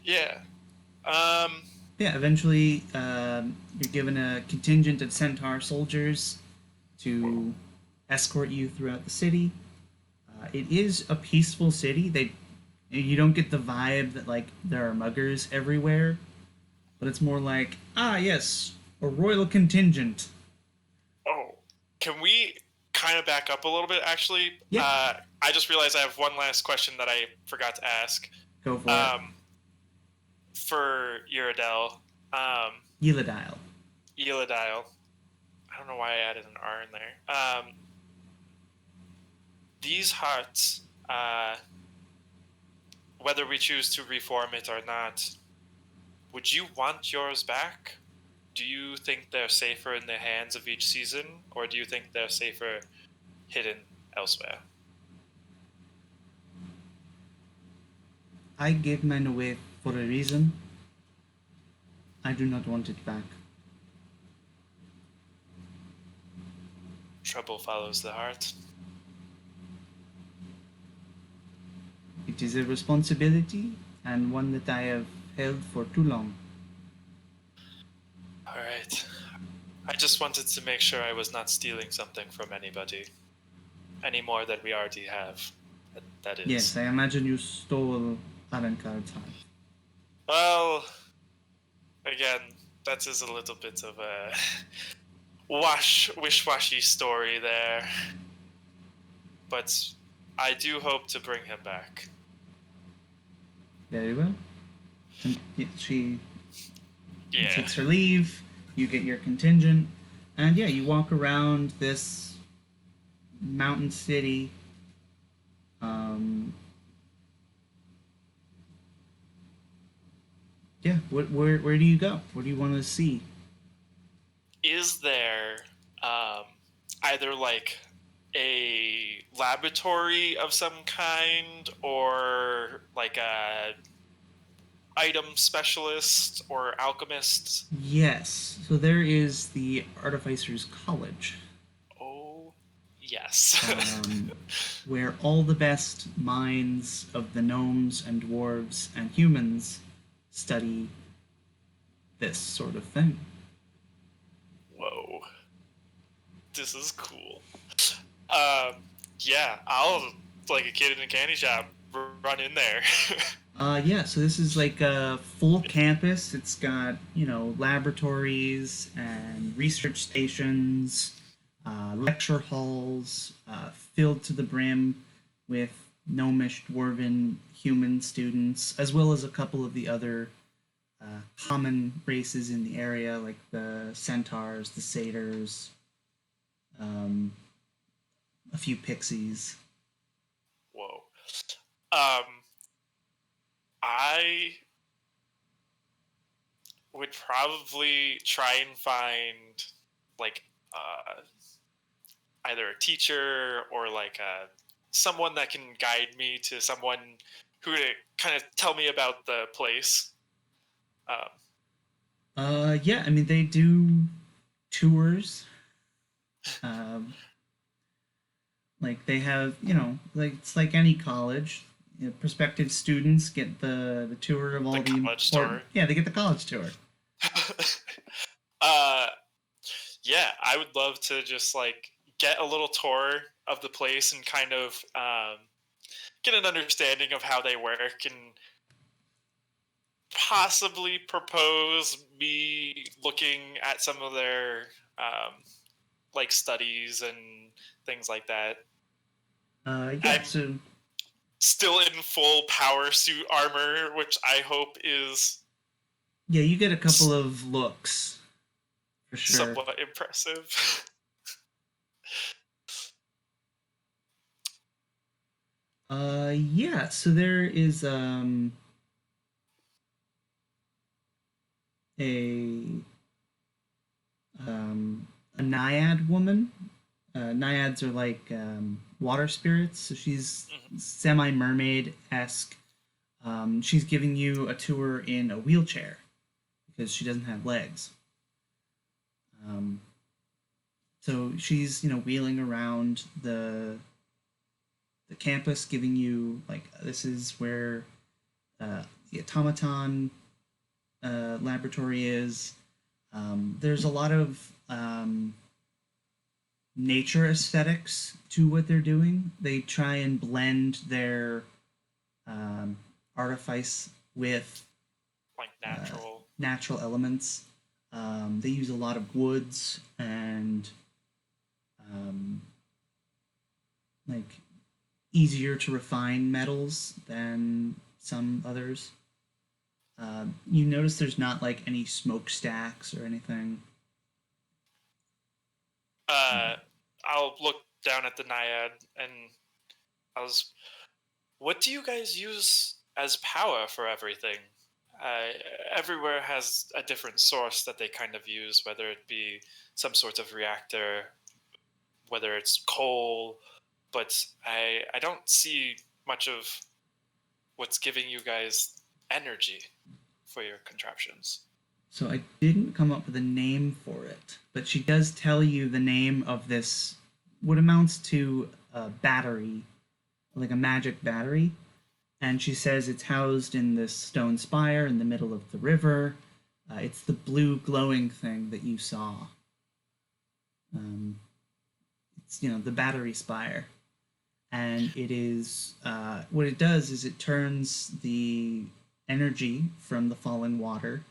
Yeah. Yeah, eventually you're given a contingent of centaur soldiers to escort you throughout the city. It is a peaceful city. You don't get the vibe that like there are muggers everywhere, but it's more like, yes, a royal contingent. Oh, can we kind of back up a little bit, actually? Yeah. I just realized I have one last question that I forgot to ask. Go for it. For Ylladiel. Ylladiel. Ylladiel. I don't know why I added an R in there. These hearts, whether we choose to reform it or not, would you want yours back? Do you think they're safer in the hands of each season, or do you think they're safer hidden elsewhere? I gave mine away for a reason. I do not want it back. Trouble follows the heart. It is a responsibility, and one that I have held for too long. Alright. I just wanted to make sure I was not stealing something from anybody. Any more than we already have. That is. Yes, I imagine you stole Arencard's heart. Well, again, that is a little bit of a wish-washy story there. But I do hope to bring him back. Very well. And she takes her leave, you get your contingent, and yeah, you walk around this mountain city. Yeah, where do you go? What do you want to see? Is there either like a laboratory of some kind, or like a item specialist or alchemist? Yes, so there is the Artificer's College. Oh, yes. Where all the best minds of the gnomes and dwarves and humans study this sort of thing. Whoa. This is cool. Yeah, I'll, like a kid in a candy shop, run in there. Yeah, so this is like a full campus. It's got, laboratories and research stations, lecture halls filled to the brim with gnomish, dwarven, human students, as well as a couple of the other common races in the area, like the centaurs, the satyrs, um, a few pixies. Whoa. Um, I would probably try and find like either a teacher or like someone that can guide me to someone who to kind of tell me about the place. Um, Yeah, I mean, they do tours. Um, like they have, like it's like any college. Prospective students get the tour of the all the college important. tour. Yeah, they get the college tour. uh, yeah, I would love to just like get a little tour of the place and kind of get an understanding of how they work and possibly propose me looking at some of their um, like studies and things like that. Yeah, I'm so still in full power suit armor, which I hope is yeah, you get a couple of looks for sure. somewhat impressive. Yeah, so there is a um a naiad woman. Naiads are like water spirits, so she's Mhm. semi mermaid esque. She's giving you a tour in a wheelchair because she doesn't have legs. Um, so she's wheeling around the campus, giving you like this is where the automaton laboratory is. There's a lot of nature aesthetics to what they're doing. They try and blend their um, artifice with Like uh, natural. natural elements. They use a lot of woods and um, like easier to refine metals than some others. You notice there's not like any smokestacks or anything. Uh, I'll look down at the naiad and I was. What do you guys use as power for everything? Uh, Everywhere has a different source that they kind of use, whether it be some sort of reactor, whether it's coal, but I don't see much of what's giving you guys energy for your contraptions. So I didn't come up with a name for it, but she does tell you the name of this, what amounts to a battery, like a magic battery. And she says it's housed in this stone spire in the middle of the river. It's the blue glowing thing that you saw. Um, it's the battery spire, and it is what it does is it turns the energy from the falling water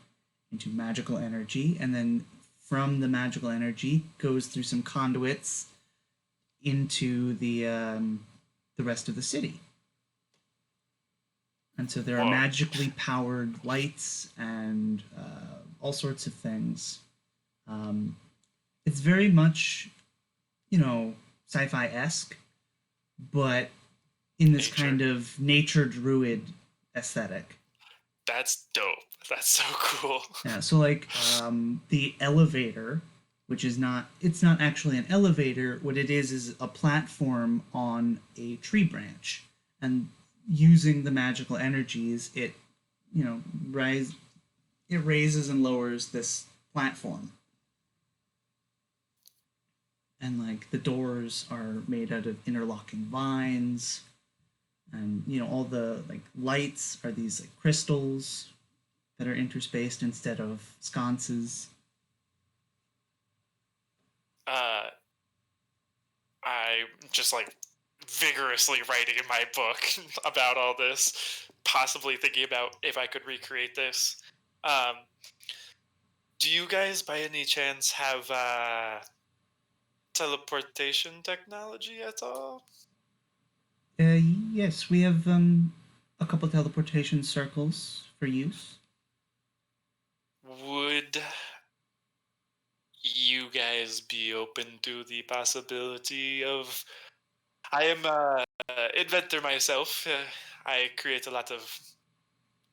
into magical energy, and then from the magical energy goes through some conduits into the rest of the city. And so there are Whoa. magically powered lights and all sorts of things. Um, it's very much, sci-fi esque, but in this Nature. kind of nature druid aesthetic. That's dope. That's so cool. Yeah, so like the elevator, which is it's not actually an elevator. What it is a platform on a tree branch, and using the magical energies, it you know rise, it raises and lowers this platform, and like the doors are made out of interlocking vines, and all the like lights are these like crystals that are interspaced instead of sconces. Uh, I just like vigorously writing in my book about all this, possibly thinking about if I could recreate this. Um, do you guys, by any chance, have teleportation technology at all? Yes, we have a couple teleportation circles for use. Would you guys be open to the possibility of? I am a inventor myself. I create a lot of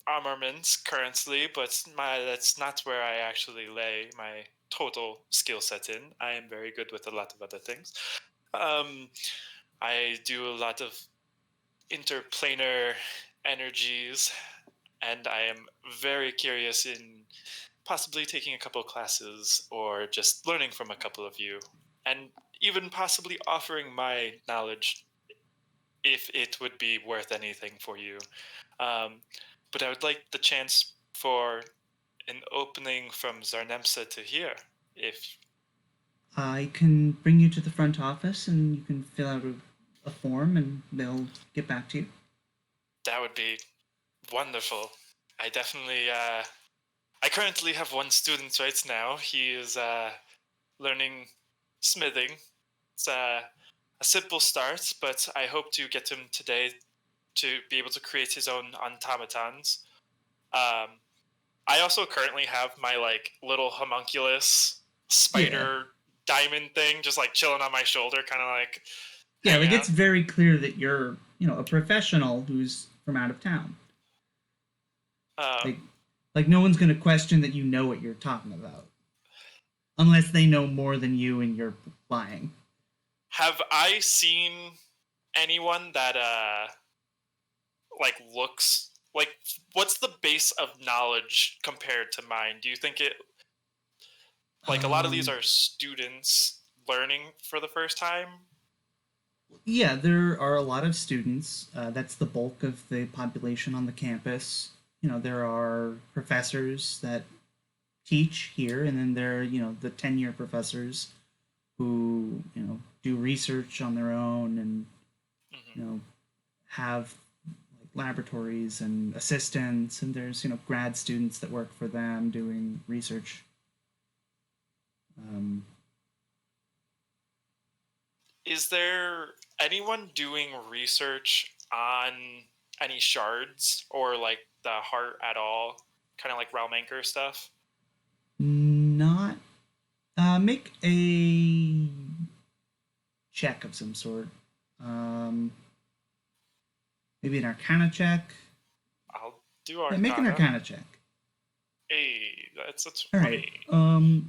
armaments currently, but that's not where I actually lay my total skill set in. I am very good with a lot of other things. Um, I do a lot of interplanar energies, and I am very curious in possibly taking a couple of classes or just learning from a couple of you, and even possibly offering my knowledge if it would be worth anything for you. Um, but I would like the chance for an opening from Zarnemsa to here. If I can bring you to the front office and you can fill out a form and they'll get back to you. that would be wonderful. I definitely. I currently have one student right now. He is learning smithing. It's a simple start, but I hope to get him today to be able to create his own automatons. Um, I also currently have my like little homunculus Yeah. spider diamond thing just like chilling on my shoulder, kind of like Yeah, hanging like out. it's very clear that you're, a professional who's from out of town. Um, Like like no one's going to question that you know what you're talking about unless they know more than you and you're lying. have I seen anyone that like looks like what's the base of knowledge compared to mine? Do you think it like a lot of these Um are students learning for the first time? yeah, there are a lot of students. That's the bulk of the population on the campus. There are professors that teach here, and then there are, the tenure professors who, do research on their own and, Hmm. have like laboratories and assistants, and there's, grad students that work for them doing research. Um, Is there anyone doing research on any shards or like the heart at all? Kind of like realm anchor stuff? Not make a check of some sort. Um, Maybe an Arcana check. I'll do Yeah, make an Arcana. Arcana check. Hey, that's a All right. 20.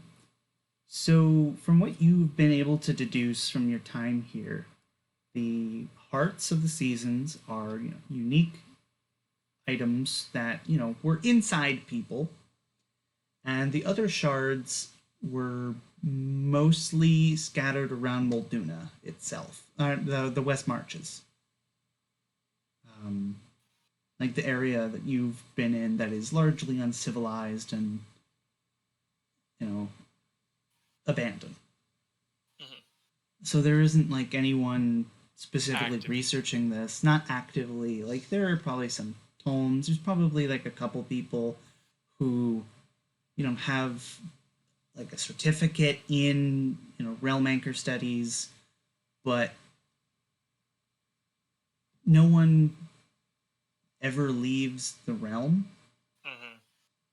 So from what you've been able to deduce from your time here, the hearts of the seasons are, unique items that, were inside people, and the other shards were mostly scattered around Molduna itself, the West Marches. Um, like the area that you've been in that is largely uncivilized and, you know, abandoned. Hmm. So there isn't like anyone specifically Active. researching this, not actively. Like there are probably some tomes. There's probably like a couple people who, have like a certificate in, realm anchor studies, but no one ever leaves the realm. Hmm.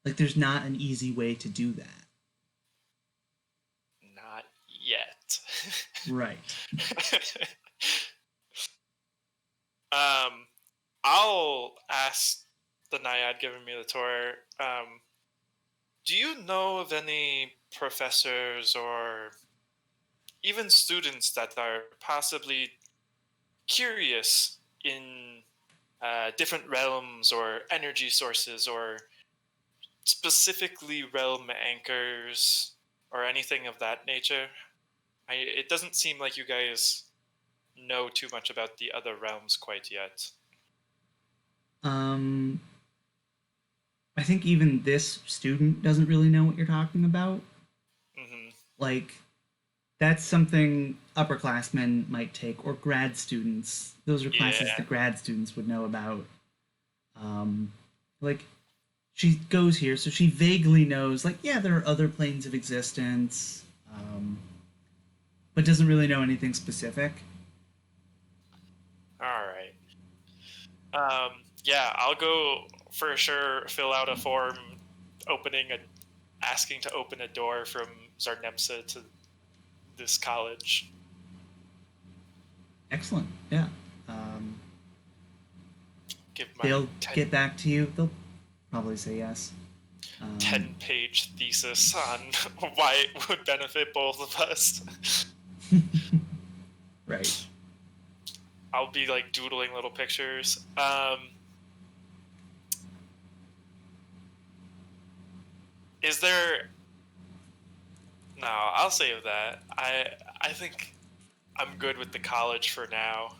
Like there's not an easy way to do that. Not yet. Right. um, I'll ask the Naiad giving me the tour. Do you know of any professors or even students that are possibly curious in different realms or energy sources or specifically realm anchors or anything of that nature? It doesn't seem like you guys know too much about the other realms quite yet. Um, I think even this student doesn't really know what you're talking about. Hmm. Like that's something upperclassmen might take, or grad students. Those are classes Yeah. the grad students would know about. Um, like, she goes here, so she vaguely knows, like, yeah, there are other planes of existence, but doesn't really know anything specific. All right. Yeah, I'll go for sure. Fill out a form, asking to open a door from Zarnemsa to this college. Excellent. Yeah. Um, Give my they'll get back to you. They'll probably say yes. 10-page thesis on why it would benefit both of us. Right. I'll be like doodling little pictures. Is there? No, I'll save that. I think I'm good with the college for now.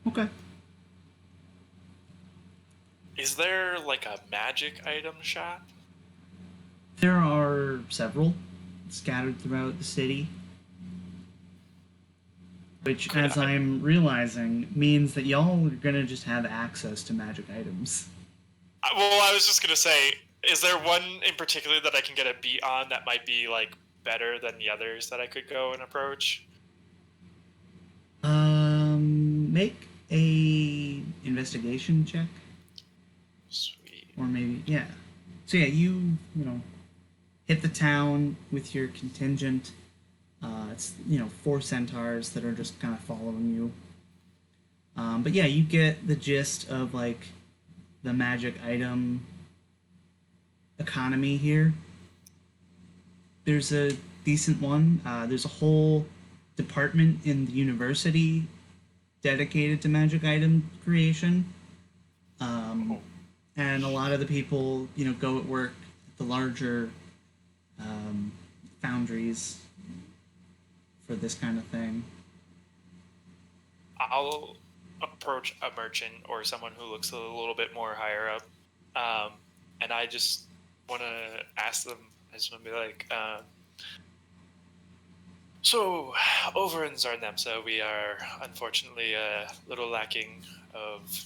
Okay. Is there like a magic item shop? There are several scattered throughout the city, which, as I'm realizing, means that y'all are gonna just have access to magic items. Well, I was just gonna say, is there one in particular that I can get a beat on that might be like better than the others that I could go and approach? Make a investigation check, Sweet. or maybe yeah. So yeah, you know hit the town with your contingent. It's 4 centaurs that are just kind of following you. But yeah, you get the gist of like the magic item economy here. There's a decent one. There's a whole department in the university dedicated to magic item creation. And a lot of the people, go at work at the larger foundries for this kind of thing. I'll approach a merchant or someone who looks a little bit more higher up, and I just want to ask them. I just want to be like, so over in Zarnemsa, we are unfortunately a little lacking of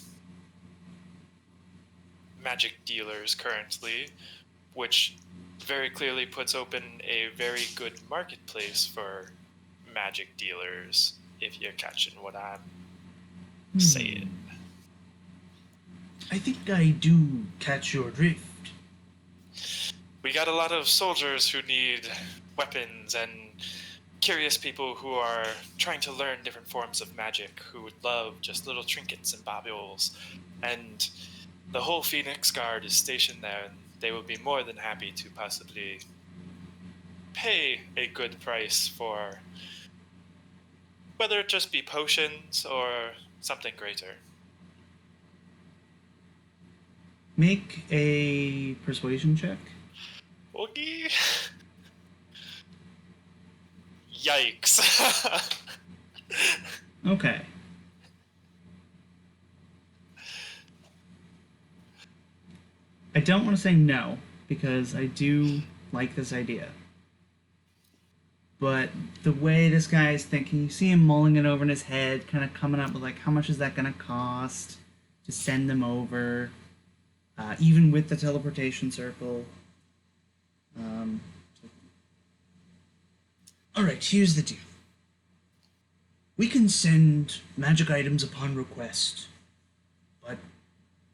magic dealers currently, which very clearly puts open a very good marketplace for magic dealers, if you're catching what I'm saying. I think I do catch your drift. We got a lot of soldiers who need weapons and curious people who are trying to learn different forms of magic, who would love just little trinkets and baubles. And the whole Phoenix Guard is stationed there, and they would be more than happy to possibly pay a good price for whether it just be potions or something greater. Make a persuasion check. Okay. Yikes. Okay. I don't want to say no, because I do like this idea. But the way this guy is thinking, you see him mulling it over in his head, kind of coming up with like, how much is that going to cost to send them over, even with the teleportation circle. Alright, here's the deal. We can send magic items upon request, but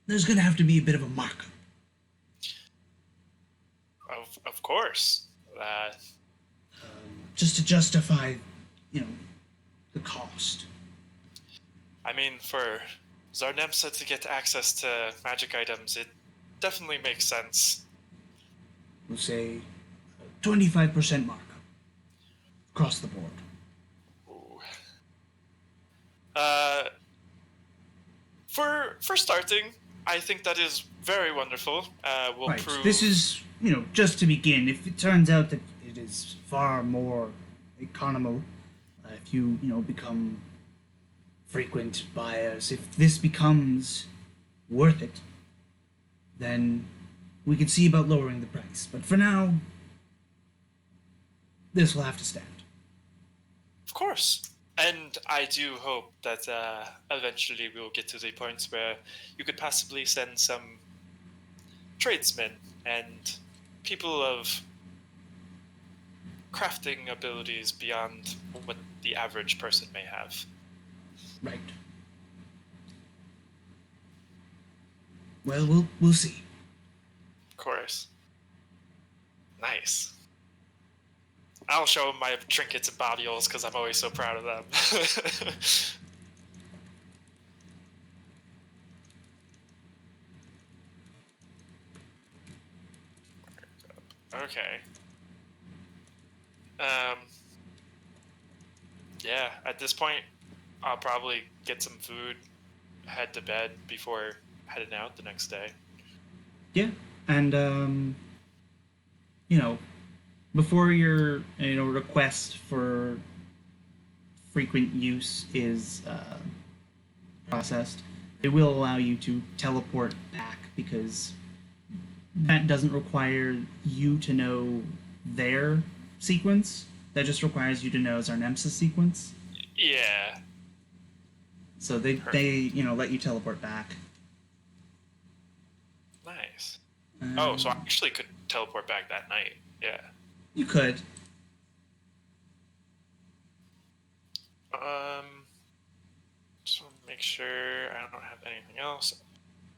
there's going to have to be a bit of a markup. Of course. Just to justify, the cost. I mean, for Zarnemsa to get access to magic items, it definitely makes sense. We'll say 25% markup across the board. Ooh. For starting, I think that is very wonderful. We'll right. prove... This is, just to begin. If it turns out that it is far more economical, if you, become frequent buyers, if this becomes worth it, then we can see about lowering the price. But for now, this will have to stand. Of course. And I do hope that eventually we'll get to the point where you could possibly send some tradesmen and people of crafting abilities beyond what the average person may have. Right. Well, we'll see. Of course. Nice. I'll show them my trinkets and bodioles because I'm always so proud of them. Okay. Yeah, at this point, I'll probably get some food, head to bed before heading out the next day. Yeah, and before your request for frequent use is processed, it will allow you to teleport back because that doesn't require you to know their sequence. That just requires you to know Zarnemsa's sequence. Yeah. So they let you teleport back. Nice. So I actually could teleport back that night. Yeah. You could. Just want to make sure I don't have anything else.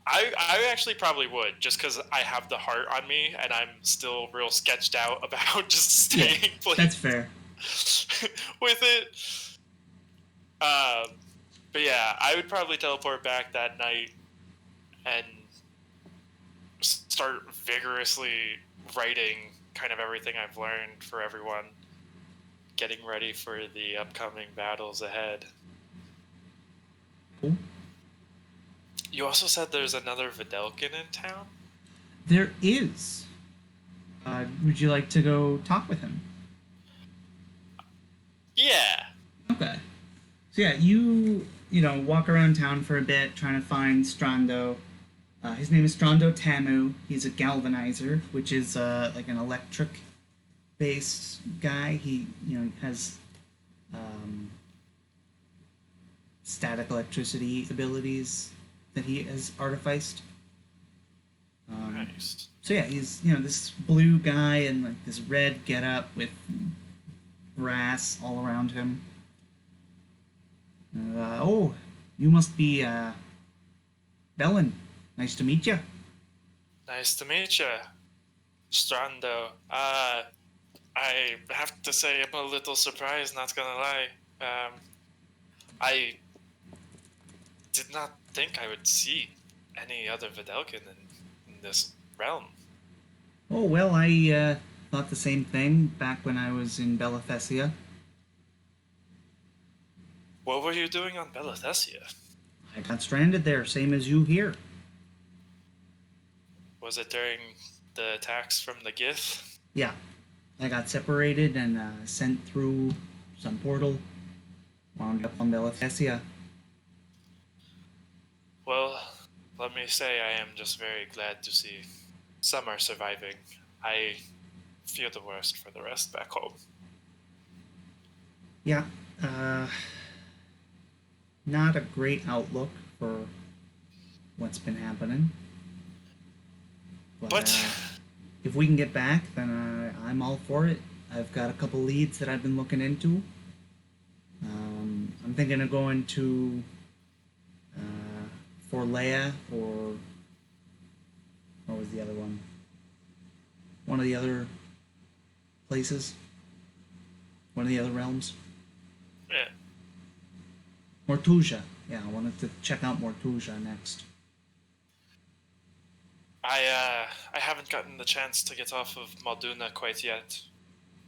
I actually probably would, just because I have the heart on me and I'm still real sketched out about just staying put That's fair. with it. But yeah, I would probably teleport back that night and start vigorously writing kind of everything I've learned for everyone, getting ready for the upcoming battles ahead. Cool. You also said there's another Videlkin in town? There is. Would you like to go talk with him? Yeah. Okay. So yeah, you walk around town for a bit trying to find Strando. His name is Strando Tamu. He's a galvanizer, which is like an electric-based guy. He has static electricity abilities that he has artificed. Nice. So yeah, he's this blue guy in like this red getup with brass all around him. Oh, you must be Bellin. Nice to meet you. Nice to meet you, Strando. I have to say I'm a little surprised, not gonna lie. I did not think I would see any other Videlkin in this realm. Oh, well, I thought the same thing back when I was in Bellathesia. What were you doing on Bellathesia? I got stranded there, same as you here. Was it during the attacks from the Gith? Yeah. I got separated and sent through some portal. Wound up on Bellathesia. Well, let me say I am just very glad to see some are surviving. I fear the worst for the rest back home. Yeah. Not a great outlook for what's been happening. But if we can get back, then I'm all for it. I've got a couple leads that I've been looking into. I'm thinking of going to Forlea or what was the other one? One of the other places. One of the other realms. Yeah. Mortusia. Yeah, I wanted to check out Mortusia next. I haven't gotten the chance to get off of Malduna quite yet.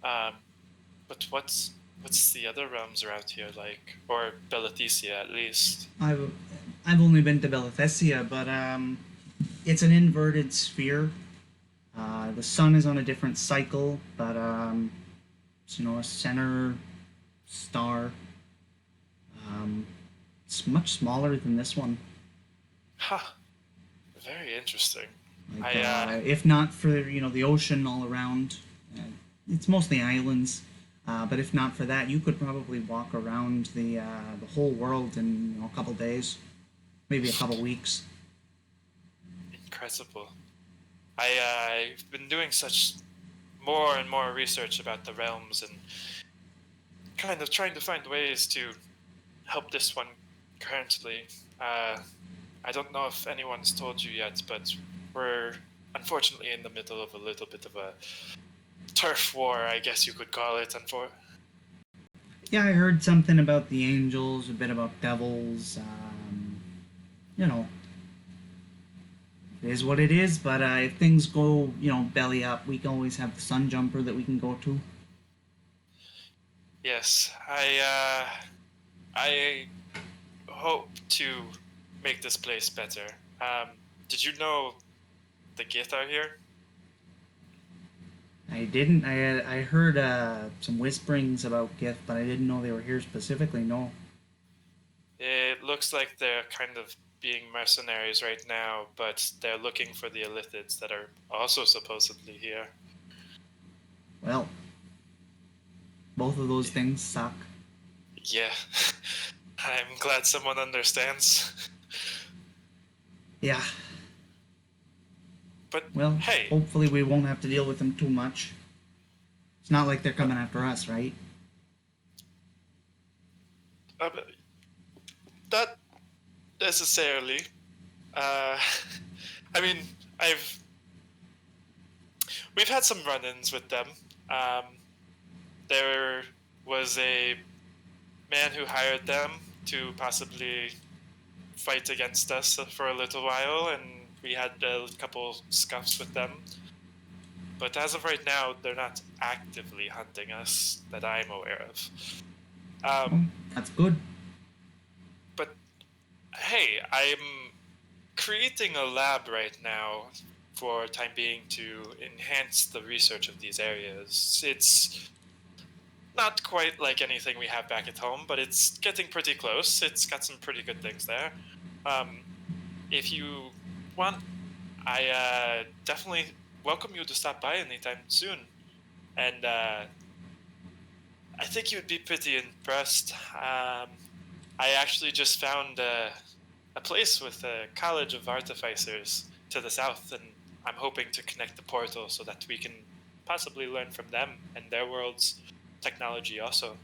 But what's the other realms around here like? Or Bellathesia at least? I've only been to Bellathesia, but it's an inverted sphere. The sun is on a different cycle, but it's a center star. It's much smaller than this one. Huh. Very interesting. Like, if not for the ocean all around, it's mostly islands. But if not for that, you could probably walk around the whole world in a couple days, maybe a couple weeks. Incredible. I've been doing such more and more research about the realms and kind of trying to find ways to help this one currently. I don't know if anyone's told you yet, but we're unfortunately in the middle of a little bit of a turf war, I guess you could call it. Yeah, I heard something about the angels, a bit about devils. It is what it is. But if things go, belly up, we can always have the sun jumper that we can go to. Yes, I hope to make this place better. Did you know the Gith are here? I didn't. I heard some whisperings about Gith, but I didn't know they were here specifically. No. It looks like they're kind of being mercenaries right now, but they're looking for the Illithids that are also supposedly here. Well, both of those things suck. Yeah, I'm glad someone understands. Yeah. But, well, hey. Hopefully we won't have to deal with them too much. It's not like they're coming after us, right? Not necessarily. I mean, we've had some run-ins with them. There was a man who hired them to possibly fight against us for a little while, and we had a couple scuffs with them. But as of right now, they're not actively hunting us that I'm aware of. That's good. But hey, I'm creating a lab right now for time being to enhance the research of these areas. It's not quite like anything we have back at home, but it's getting pretty close. It's got some pretty good things there. If you want, I definitely welcome you to stop by anytime soon. And I think you'd be pretty impressed. I actually just found a place with a college of artificers to the south, and I'm hoping to connect the portal so that we can possibly learn from them and their world's technology also.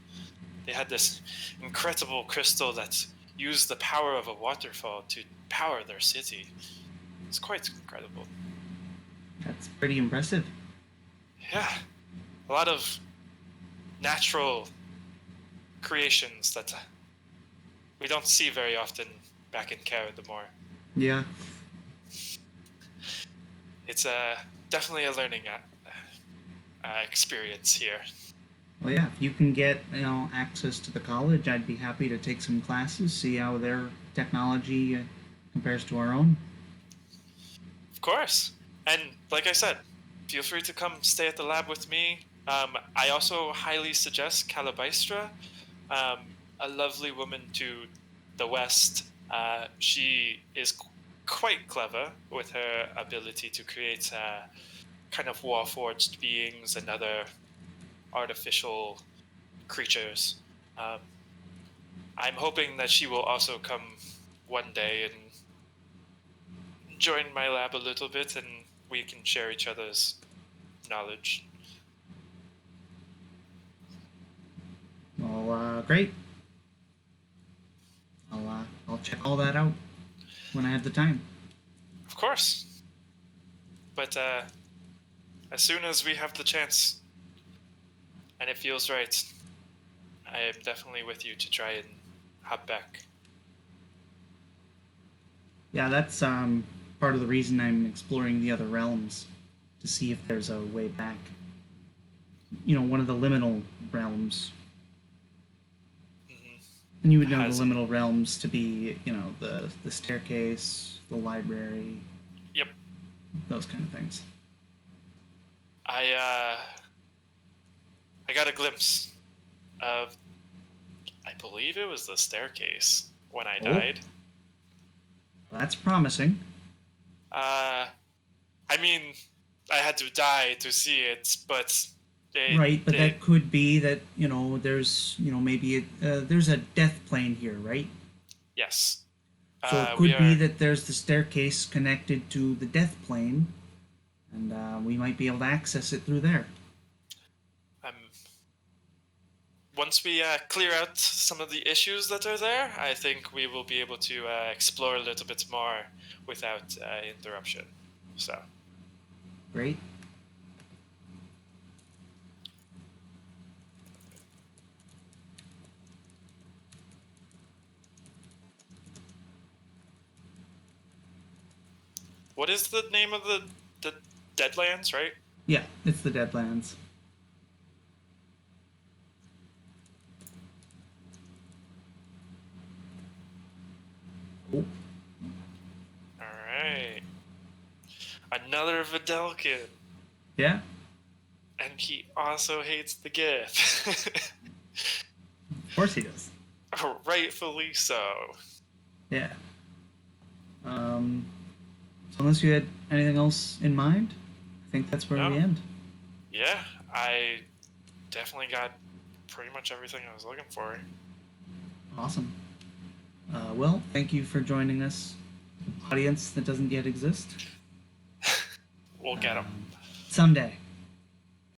They had this incredible crystal that used the power of a waterfall to power their city. It's quite incredible. That's pretty impressive. Yeah. A lot of natural creations that we don't see very often back in Caradamore. Yeah. It's definitely a learning experience here. Well, yeah, if you can get access to the college, I'd be happy to take some classes, see how their technology compares to our own. Of course. And like I said, feel free to come stay at the lab with me. I also highly suggest Calabystra, a lovely woman to the west. She is quite clever with her ability to create kind of warforged beings and other artificial creatures. I'm hoping that she will also come one day and join my lab a little bit, and we can share each other's knowledge. Well, great. I'll check all that out when I have the time. Of course. But as soon as we have the chance, and it feels right, I am definitely with you to try and hop back. Yeah, that's part of the reason I'm exploring the other realms, to see if there's a way back. One of the liminal realms. Mm-hmm. And you would know the liminal realms to be, the staircase, the library. Yep. Those kind of things. I got a glimpse of, I believe it was the staircase when I died. That's promising. I mean, I had to die to see it, but Right, but that could be that, there's, maybe there's a death plane here, right? Yes. So it We could be are. that there's the staircase connected to the death plane, and we might be able to access it through there. Um, once we clear out some of the issues that are there, I think we will be able to explore a little bit more without interruption. So. Great. What is the name of the Deadlands, right? Yeah, it's the Deadlands. Oh. Alright. Another Videlkin. Yeah? And he also hates the Gith. Of course he does. Rightfully so. Yeah. So unless you had anything else in mind, I think that's where we end. Yeah, I definitely got pretty much everything I was looking for. Awesome. Well, thank you for joining us, audience that doesn't yet exist. We'll get them. Someday.